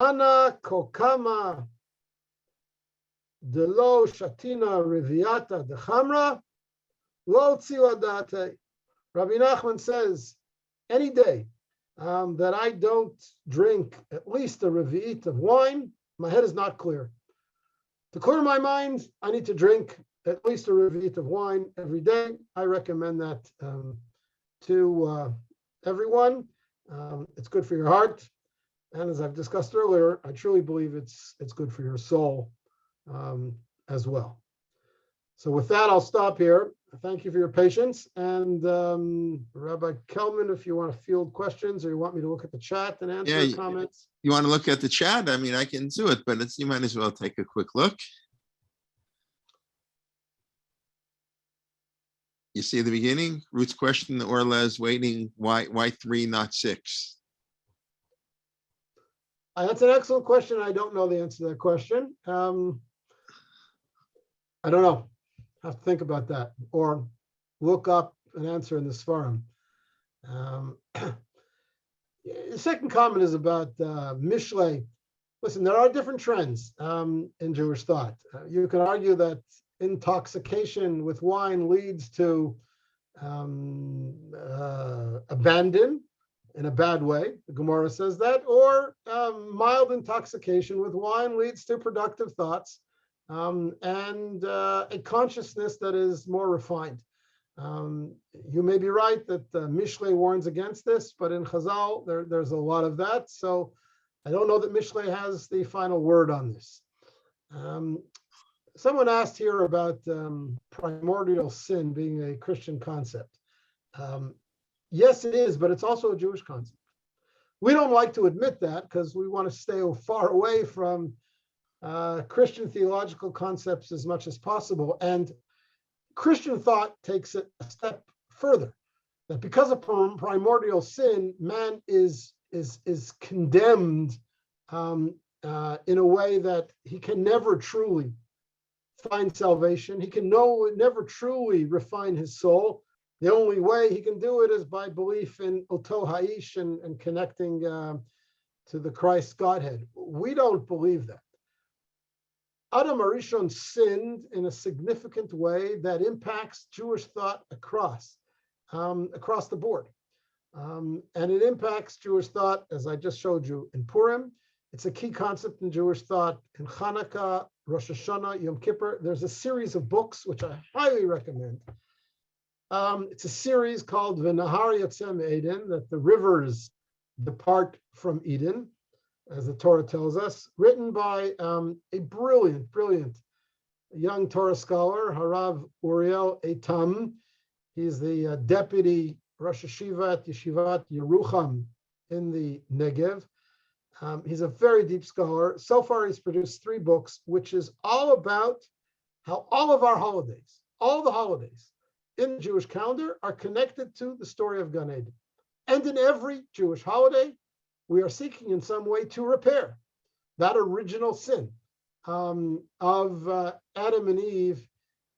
Ana kokama delo shatina reviata dechamra lo tziladate. Rabbi Nachman says, any day that I don't drink at least a revi'it of wine, my head is not clear. To clear my mind, I need to drink at least a revi'it of wine every day. I recommend that to everyone. It's good for your heart. And as I've discussed earlier, I truly believe it's good for your soul as well. So with that, I'll stop here. Thank you for your patience. And Rabbi Kelman, if you want to field questions or you want me to look at the chat and answer comments. You want to look at the chat? I mean, I can do it, but you might as well take a quick look. You see the beginning? Ruth's question, Orla is waiting. Why 3, not 6? That's an excellent question. I don't know the answer to that question. I don't know. Have to think about that or look up an answer in this forum. The second comment is about Mishlei. Listen, there are different trends in Jewish thought. You can argue that intoxication with wine leads to abandon in a bad way. The Gemara says that, or mild intoxication with wine leads to productive thoughts. And a consciousness that is more refined. You may be right that Mishlei warns against this, but in Chazal, there's a lot of that. So I don't know that Mishlei has the final word on this. Someone asked here about primordial sin being a Christian concept. Yes, it is, but it's also a Jewish concept. We don't like to admit that because we want to stay far away from Christian theological concepts as much as possible. And Christian thought takes it a step further, that because of primordial sin, man is condemned in a way that he can never truly find salvation. He can never truly refine his soul. The only way he can do it is by belief in Oto Ha'ish and connecting to the Christ Godhead. We don't believe that. Adam Arishon sinned in a significant way that impacts Jewish thought across the board. And it impacts Jewish thought, as I just showed you, in Purim. It's a key concept in Jewish thought in Hanukkah, Rosh Hashanah, Yom Kippur. There's a series of books, which I highly recommend. It's a series called V'Nahar Yotzeh Eden, that the rivers depart from Eden, as the Torah tells us, written by a brilliant young Torah scholar, Harav Uriel Eitam. He's the deputy Rosh Hashiva at Yeshivat Yerucham in the Negev. He's a very deep scholar. So far, he's produced 3 books, which is all about how all of our holidays, all the holidays in the Jewish calendar are connected to the story of Gan Eden. And in every Jewish holiday, we are seeking in some way to repair that original sin of Adam and Eve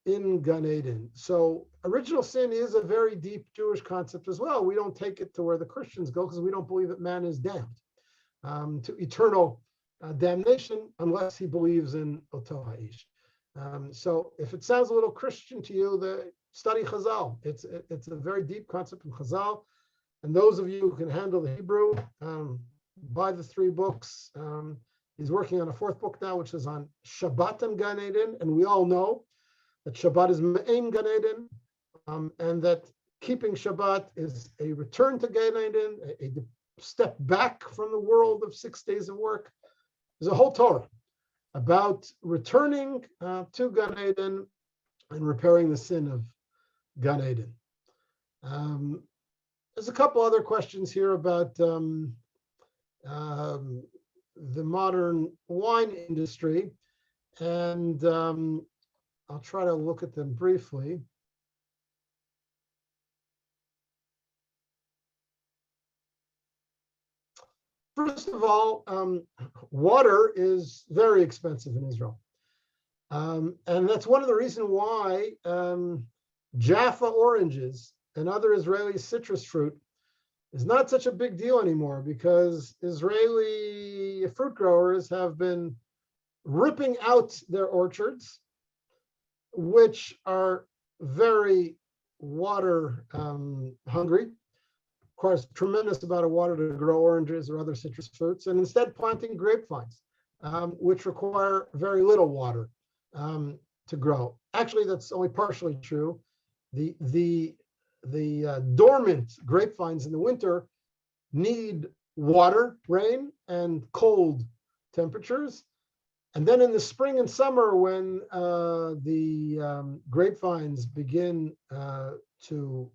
in Gan Eden. So original sin is a very deep Jewish concept as well. We don't take it to where the Christians go because we don't believe that man is damned to eternal damnation unless he believes in Oto Ha'ish. So if it sounds a little Christian to you, study Chazal. It's a very deep concept in Chazal. And those of you who can handle the Hebrew, buy the 3 books. He's working on a 4th book now, which is on Shabbat and Gan Eden. And we all know that Shabbat is Me'ein Gan Eden, and that keeping Shabbat is a return to Gan Eden, a step back from the world of 6 days of work. There's a whole Torah about returning to Gan Eden and repairing the sin of Gan Eden. There's a couple other questions here about the modern wine industry, and I'll try to look at them briefly. First of all, water is very expensive in Israel. And that's one of the reasons why Jaffa oranges and other Israeli citrus fruit is not such a big deal anymore, because Israeli fruit growers have been ripping out their orchards, which are very water hungry, requires a tremendous amount of water to grow oranges or other citrus fruits, and instead planting grapevines, which require very little water to grow. Actually, that's only partially true. The dormant grapevines in the winter need water, rain, and cold temperatures. And then in the spring and summer, when the grapevines begin to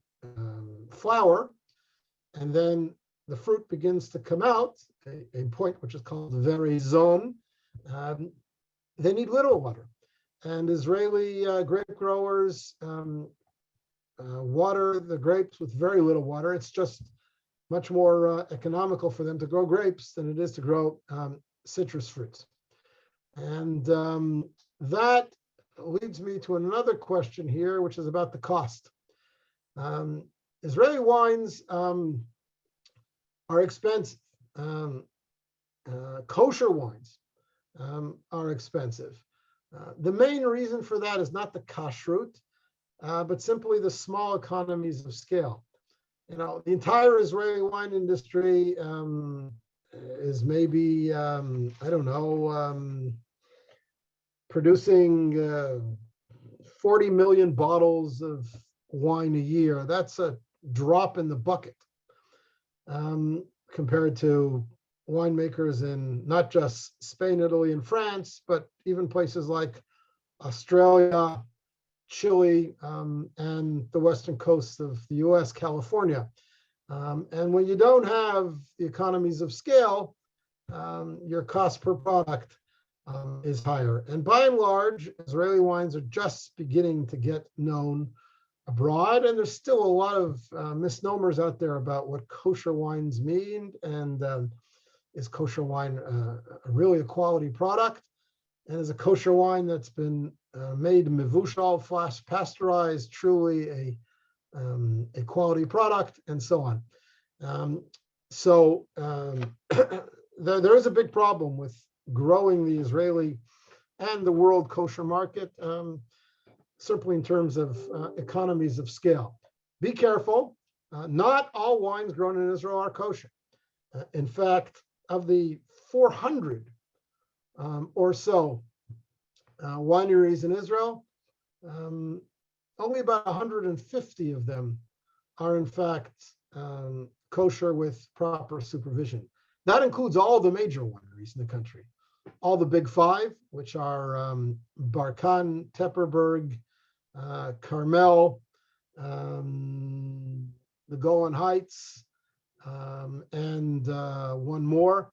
flower, and then the fruit begins to come out, a point which is called veraison, they need little water. And Israeli grape growers water the grapes with very little water. It's just much more economical for them to grow grapes than it is to grow citrus fruits. And that leads me to another question here, which is about the cost. Israeli wines are expensive. Kosher wines are expensive. The main reason for that is not the kashrut, but simply the small economies of scale. You know, the entire Israeli wine industry is maybe, I don't know, producing 40 million bottles of wine a year. That's a drop in the bucket compared to winemakers in not just Spain, Italy, and France, but even places like Australia, Chile, and the western coast of the US, California. And when you don't have the economies of scale, your cost per product is higher. And by and large, Israeli wines are just beginning to get known abroad, and there's still a lot of misnomers out there about what kosher wines mean, and is kosher wine really a quality product? And is a kosher wine that's been made mevushal, flash pasteurized, truly a quality product, and so on. There is a big problem with growing the Israeli and the world kosher market, simply in terms of economies of scale. Be careful, not all wines grown in Israel are kosher. In fact, of the 400 or so wineries in Israel, only about 150 of them are in fact kosher with proper supervision. That includes all the major wineries in the country, all the big five, which are Barkan, Tepperberg, Carmel, the Golan Heights, and one more.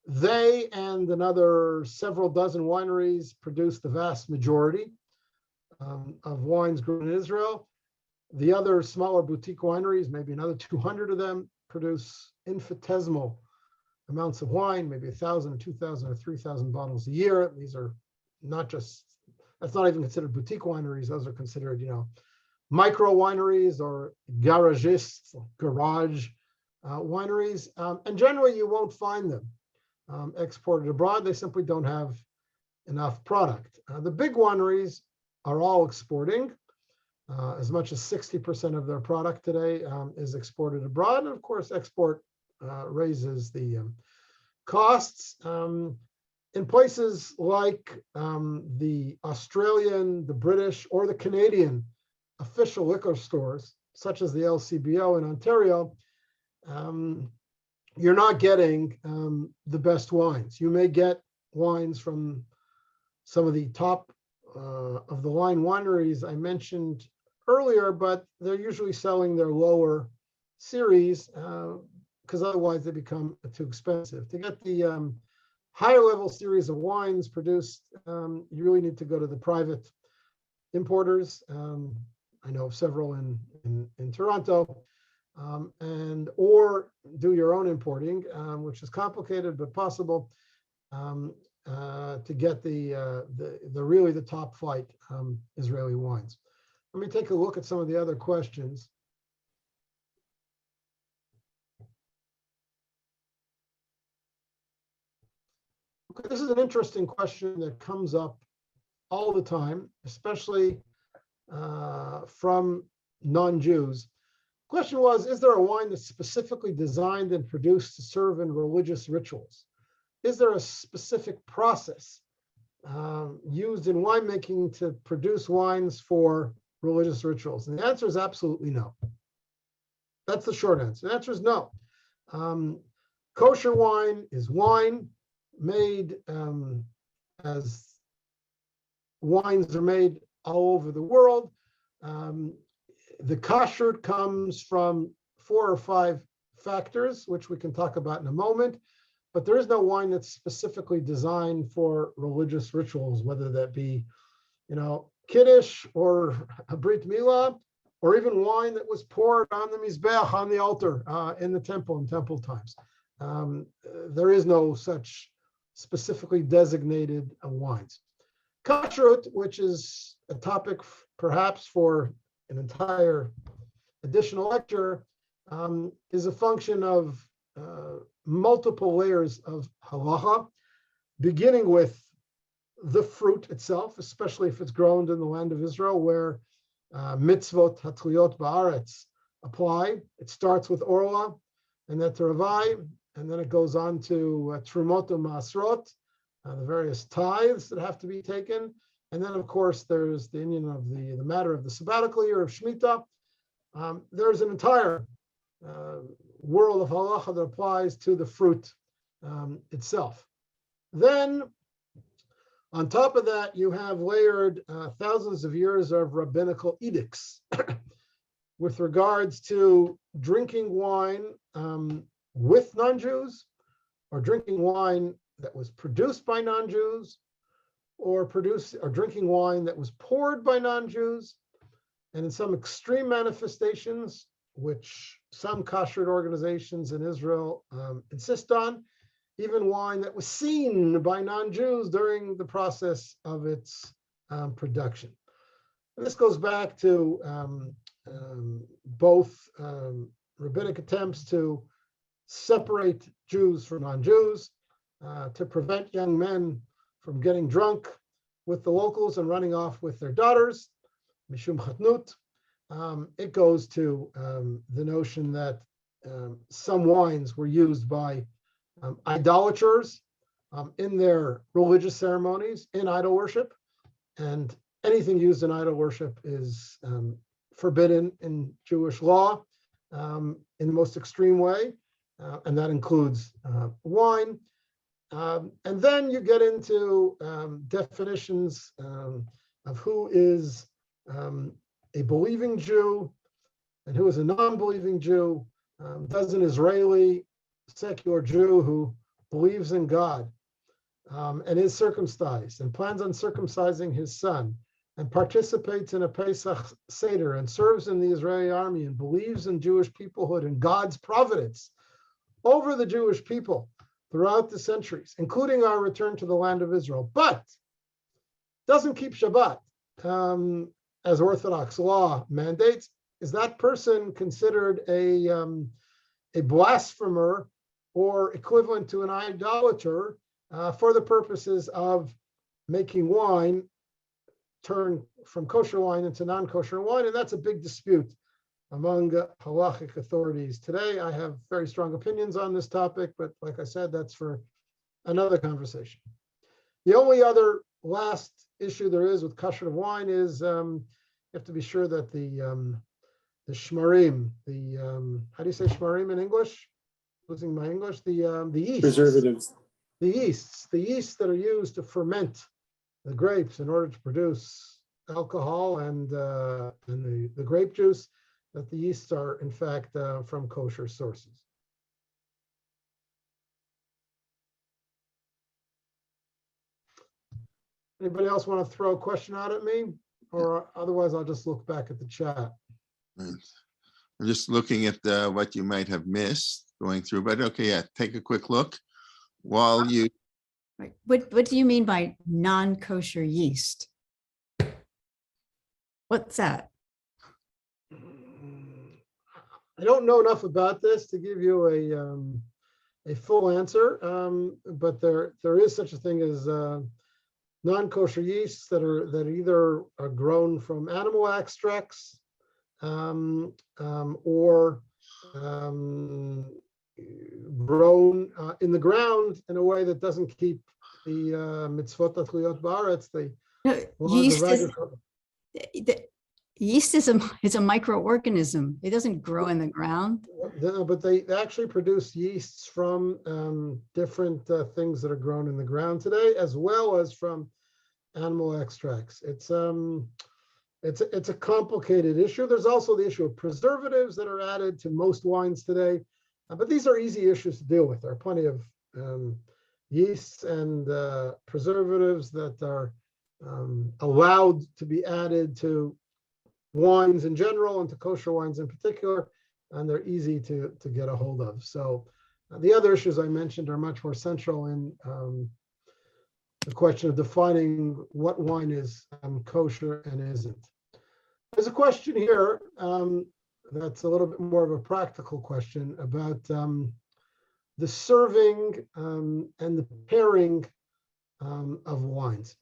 They and another several dozen wineries produce the vast majority of wines grown in Israel. The other smaller boutique wineries, maybe another 200 of them, produce infinitesimal amounts of wine, maybe 1,000 or 2,000 or 3,000 bottles a year. These are not just, that's not even considered boutique wineries. Those are considered, micro wineries or garagists, garage wineries. And generally you won't find them exported abroad. They simply don't have enough product. The big wineries are all exporting. As much as 60% of their product today is exported abroad. And of course, export raises the costs. In places like the Australian, the British, or the Canadian official liquor stores, such as the LCBO in Ontario, you're not getting the best wines. You may get wines from some of the top of the line wineries I mentioned earlier, but they're usually selling their lower series because otherwise they become too expensive. To get the higher level series of wines produced, you really need to go to the private importers. I know of several in Toronto, or do your own importing, which is complicated but possible, to get the really the top flight Israeli wines. Let me take a look at some of the other questions. Okay, this is an interesting question that comes up all the time, especially from non-Jews. Question was, is there a wine that's specifically designed and produced to serve in religious rituals? Is there a specific process used in winemaking to produce wines for religious rituals? And the answer is absolutely no. That's the short answer. The answer is no. Kosher wine is wine made as wines are made all over the world. The kashrut comes from 4 or 5 factors, which we can talk about in a moment, but there is no wine that's specifically designed for religious rituals, whether that be, Kiddush or a Brit Milah, or even wine that was poured on the Mizbeach, on the altar in the temple in temple times. There is no such specifically designated wines. Kashrut, which is a topic perhaps for an entire additional lecture, is a function of multiple layers of halacha, beginning with the fruit itself, especially if it's grown in the land of Israel, where mitzvot hatliyot ba'aretz apply. It starts with orla, and then teravai, and then it goes on to trumot and ma'asrot, the various tithes that have to be taken. And then, of course, there's the Indian of the matter of the sabbatical year of Shemitah. There's an entire world of halacha that applies to the fruit itself. Then, on top of that, you have layered thousands of years of rabbinical edicts with regards to drinking wine with non-Jews, or drinking wine that was produced by non-Jews, or drinking wine that was poured by non-Jews, and in some extreme manifestations, which some kashrut organizations in Israel insist on, even wine that was seen by non-Jews during the process of its production. And this goes back to both rabbinic attempts to separate Jews from non-Jews, to prevent young men from getting drunk with the locals and running off with their daughters, mishum chatnut. It goes to the notion that some wines were used by idolaters in their religious ceremonies, in idol worship, and anything used in idol worship is forbidden in Jewish law in the most extreme way, and that includes wine. And then you get into definitions of who is a believing Jew and who is a non-believing Jew. Does an Israeli secular Jew who believes in God and is circumcised and plans on circumcising his son and participates in a Pesach Seder and serves in the Israeli army and believes in Jewish peoplehood and God's providence over the Jewish people throughout the centuries, including our return to the land of Israel, but doesn't keep Shabbat as Orthodox law mandates, is that person considered a blasphemer or equivalent to an idolater for the purposes of making wine turn from kosher wine into non-kosher wine? And that's a big dispute among halachic authorities today. I have very strong opinions on this topic, but like I said, that's for another conversation. The only other last issue there is with kashrut of wine is you have to be sure that the shmarim, how do you say shmarim in English? Losing my English. The yeasts. Preservatives. The yeasts that are used to ferment the grapes in order to produce alcohol and the grape juice, that the yeasts are in fact from kosher sources. Anybody else want to throw a question out at me? Or otherwise I'll just look back at the chat. I'm just looking at what you might have missed going through, but okay, yeah, take a quick look while you. Right. What do you mean by non-kosher yeast? What's that? I don't know enough about this to give you a full answer, but there is such a thing as non-kosher yeasts that either are grown from animal extracts or grown in the ground in a way that doesn't keep the mitzvot atliyot ba'aretz. Yeast is a microorganism. It doesn't grow in the ground. But they actually produce yeasts from different things that are grown in the ground today, as well as from animal extracts. It's a complicated issue. There's also the issue of preservatives that are added to most wines today, but these are easy issues to deal with. There are plenty of yeasts and preservatives that are allowed to be added to wines in general and to kosher wines in particular, and they're easy to get a hold of. So the other issues I mentioned are much more central in the question of defining what wine is kosher and isn't. There's a question here that's a little bit more of a practical question about the serving and the pairing of wines.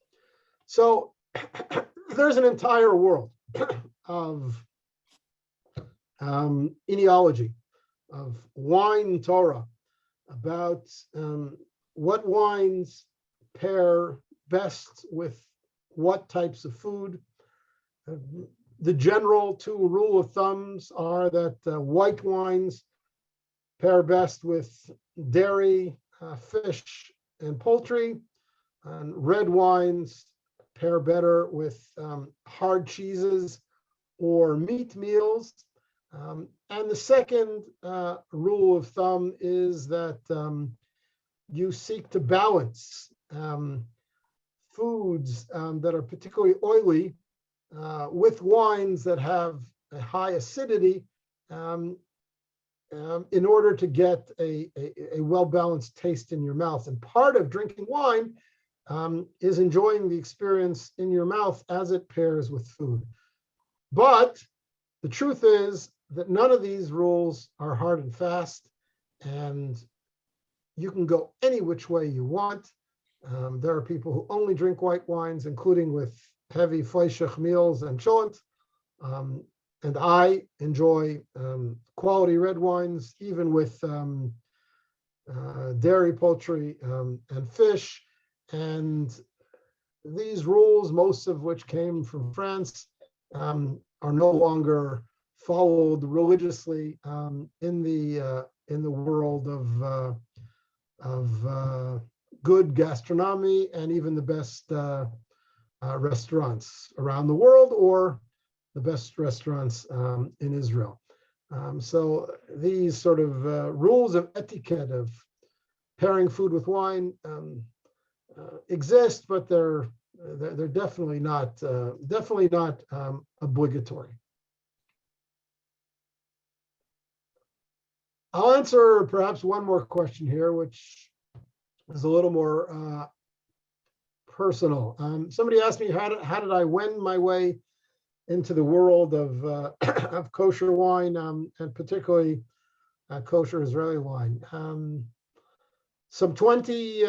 So there's an entire world of ideology, of wine Torah, about what wines pair best with what types of food. The general two rule of thumbs are that white wines pair best with dairy, fish, and poultry. And red wines pair better with hard cheeses or meat meals. And the second rule of thumb is that you seek to balance foods that are particularly oily with wines that have a high acidity in order to get a well-balanced taste in your mouth. And part of drinking wine is enjoying the experience in your mouth as it pairs with food. But the truth is that none of these rules are hard and fast, and you can go any which way you want. There are people who only drink white wines, including with heavy fleischig meals and cholent. And I enjoy quality red wines, even with dairy, poultry, and fish. And these rules, most of which came from France, are no longer followed religiously in the world of good gastronomy and even the best restaurants around the world, or the best restaurants in Israel. So these sort of rules of etiquette of pairing food with wine exist, but they're definitely not obligatory. I'll answer perhaps one more question here, which is a little more personal. Somebody asked me, how did I wend my way into the world of kosher wine, and particularly kosher Israeli wine? Some 20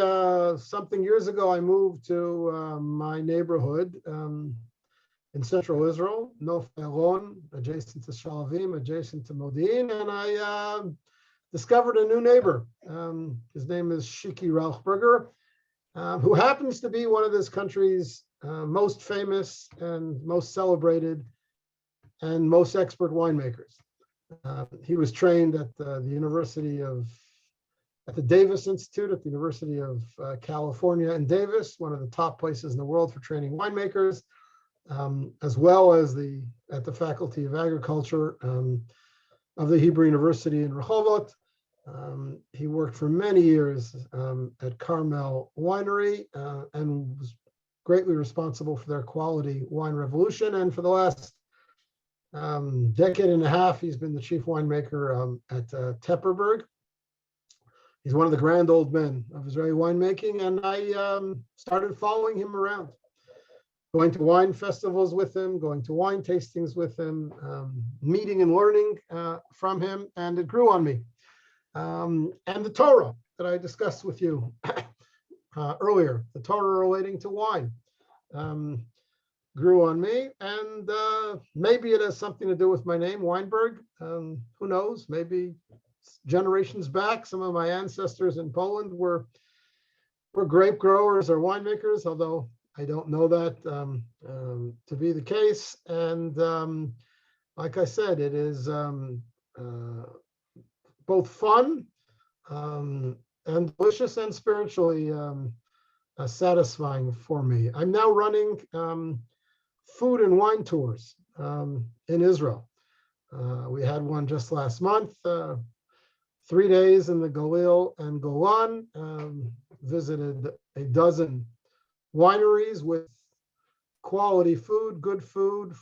something years ago, I moved to my neighborhood in central Israel, Nof Elon, adjacent to Shalavim, adjacent to Modi'in, and I discovered a new neighbor. His name is Shiki Rauchberger, who happens to be one of this country's most famous and most celebrated and most expert winemakers. He was trained at at the Davis Institute at the University of California in Davis, one of the top places in the world for training winemakers, as well as at the Faculty of Agriculture of the Hebrew University in Rehovot. He worked for many years at Carmel Winery and was greatly responsible for their quality wine revolution. And for the last decade and a half, he's been the chief winemaker at Tepperberg. He's one of the grand old men of Israeli winemaking, and I started following him around, going to wine festivals with him, going to wine tastings with him, meeting and learning from him, and it grew on me. And the Torah that I discussed with you earlier, the Torah relating to wine, grew on me, and maybe it has something to do with my name, Weinberg. Who knows? Maybe generations back, some of my ancestors in Poland were grape growers or winemakers, although I don't know that to be the case. And like I said, it is both fun and delicious and spiritually satisfying for me. I'm now running food and wine tours in Israel. We had one just last month, 3 days in the Galil and Golan, visited a dozen wineries with quality food, good food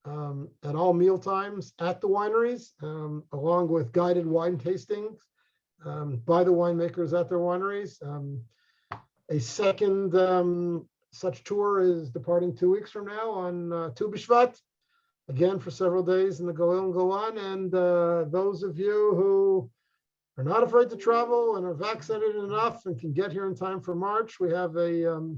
at all meal times at the wineries, along with guided wine tastings by the winemakers at their wineries. A second such tour is departing 2 weeks from now on Tu B'Shvat, again for several days in the Galil and Golan. And those of you who are not afraid to travel and are vaccinated enough and can get here in time for March, we have a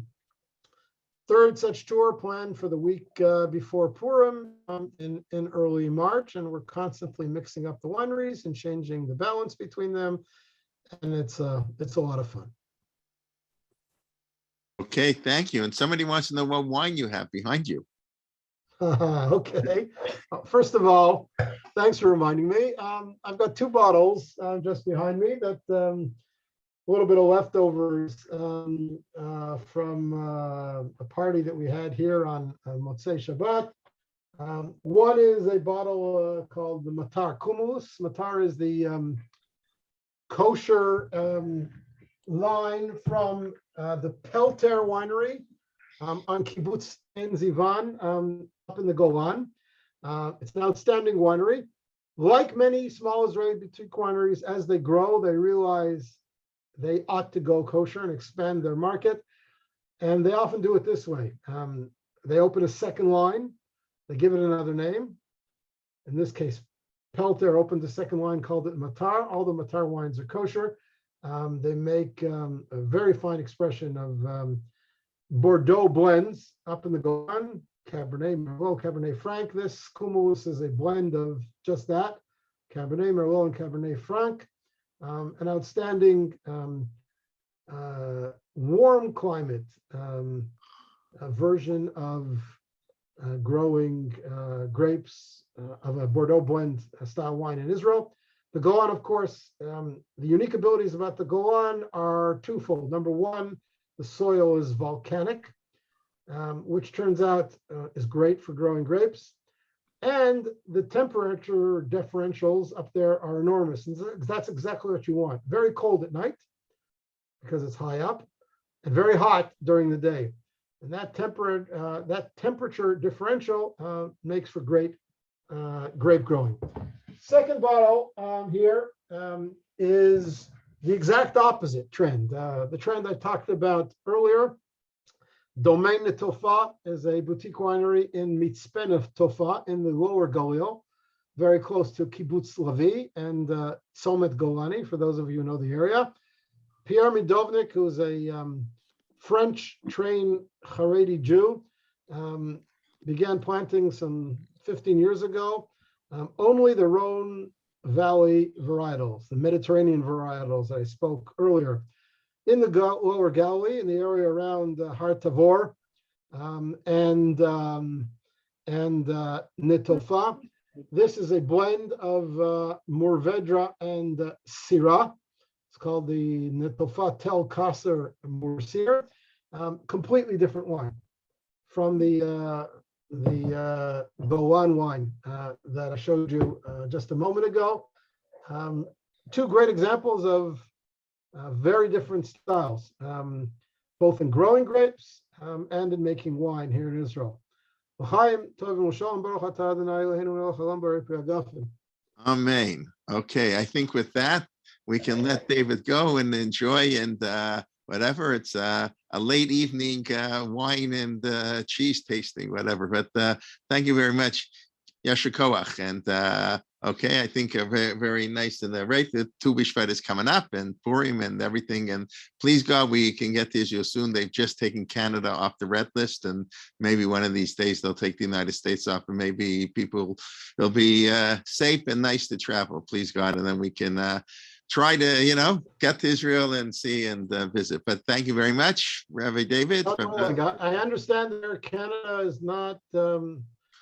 third such tour planned for the week before Purim in early March, and we're constantly mixing up the wineries and changing the balance between them, and it's a lot of fun. Okay, thank you. And somebody wants to know what wine you have behind you. Okay. First of all, thanks for reminding me. I've got two bottles just behind me that a little bit of leftovers from a party that we had here on Motzei Shabbat. One is a bottle called the Matar Cumulus. Matar is the kosher line from the Pelter winery on Kibbutz Ein Zivan up in the Golan. It's an outstanding winery. Like many small Israeli boutique wineries, as they grow, they realize they ought to go kosher and expand their market. And they often do it this way. They open a second line. They give it another name. In this case, Pelter opened a second line, called it Matar. All the Matar wines are kosher. They make a very fine expression of Bordeaux blends up in the Golan, Cabernet Merlot, Cabernet Franc. This Cumulus is a blend of just that, Cabernet Merlot and Cabernet Franc. An outstanding warm climate version of growing grapes of a Bordeaux blend style wine in Israel. The Golan, of course, the unique abilities about the Golan are twofold. Number one, the soil is volcanic, which turns out is great for growing grapes. And the temperature differentials up there are enormous. And that's exactly what you want. Very cold at night because it's high up, and very hot during the day. And that temperature differential makes for great grape growing. Second bottle here is the exact opposite trend. The trend I talked about earlier. Domain Tofa is a boutique winery in Mitzpeh Tofa in the lower Galil, very close to Kibbutz Lavi and Tzomet Golani, for those of you who know the area. Pierre Midovnik, who's a French-trained Haredi Jew, began planting some 15 years ago. Only the Rhone Valley varietals, the Mediterranean varietals I spoke earlier, in the lower Galilee, in the area around Har Tavor and Netofa. This is a blend of Mourvedre and Syrah. It's called the Netofa Tel Kasser Moursier. Completely different wine from the Golan wine that I showed you just a moment ago. Two great examples of very different styles, both in growing grapes and in making wine here in Israel. Amen. Okay, I think with that, we can let David go and enjoy and whatever. It's a late evening wine and cheese tasting, whatever. But thank you very much, Yasher Koach. And okay, I think very, very nice. And right, the Tu B'Shvat is coming up, and Purim and everything. And please God, we can get to Israel soon. They've just taken Canada off the red list, and maybe one of these days they'll take the United States off, and maybe people will be safe and nice to travel. Please God, and then we can try to, get to Israel and see and visit. But thank you very much, Rabbi David. I understand that Canada is not.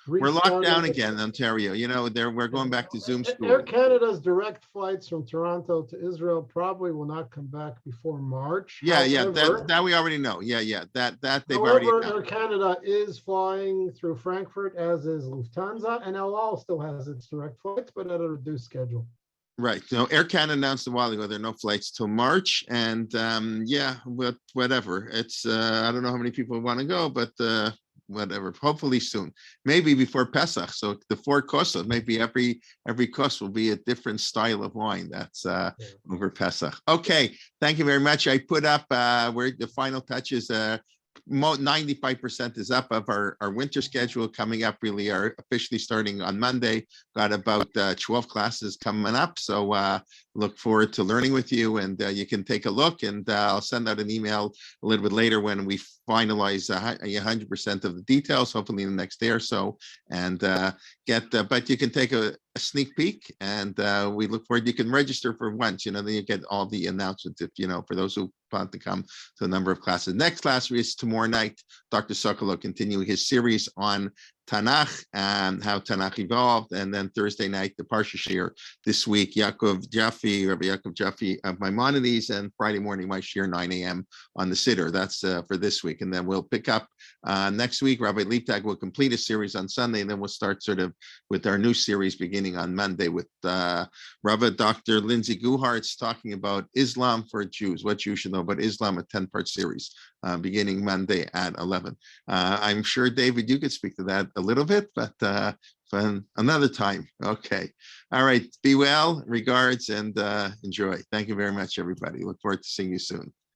We're locked down again in Ontario. We're going back to Zoom school. Air Canada's direct flights from Toronto to Israel probably will not come back before March. However, that we already know. That they've already announced. Air Canada is flying through Frankfurt, as is Lufthansa, and El Al still has its direct flights, but at a reduced schedule. Right. So Air Canada announced a while ago there are no flights till March, and whatever. It's I don't know how many people want to go, but whatever. Hopefully soon, maybe before Pesach. So the 4 courses, maybe every course will be a different style of wine. That's over Pesach. Okay. Thank you very much. I put up where the final touches. 95% is up of our winter schedule coming up. Really are officially starting on Monday. Got about 12 classes coming up. So look forward to learning with you, and you can take a look, and I'll send out an email a little bit later when we finalize 100% of the details, hopefully in the next day or so, and but you can take a sneak peek, and we look forward. You can register for once, then you get all the announcements if, for those who want to come to a number of classes. Next class is tomorrow night. Dr. Sokolow continuing his series on Tanakh and how Tanakh evolved. And then Thursday night, the Parsha Shir. This week, Rabbi Yaakov Jaffe of Maimonides, and Friday morning, my Shir, 9 a.m. on the Siddur. That's for this week. And then we'll pick up next week. Rabbi Liebtag will complete a series on Sunday, and then we'll start sort of with our new series beginning on Monday with Rabbi Dr. Lindsay Guhart's talking about Islam for Jews, what you should know about Islam, a 10-part series beginning Monday at 11. I'm sure, David, you could speak to that a little bit, but for another time. Okay. All right. Be well. Regards and enjoy. Thank you very much, everybody. Look forward to seeing you soon.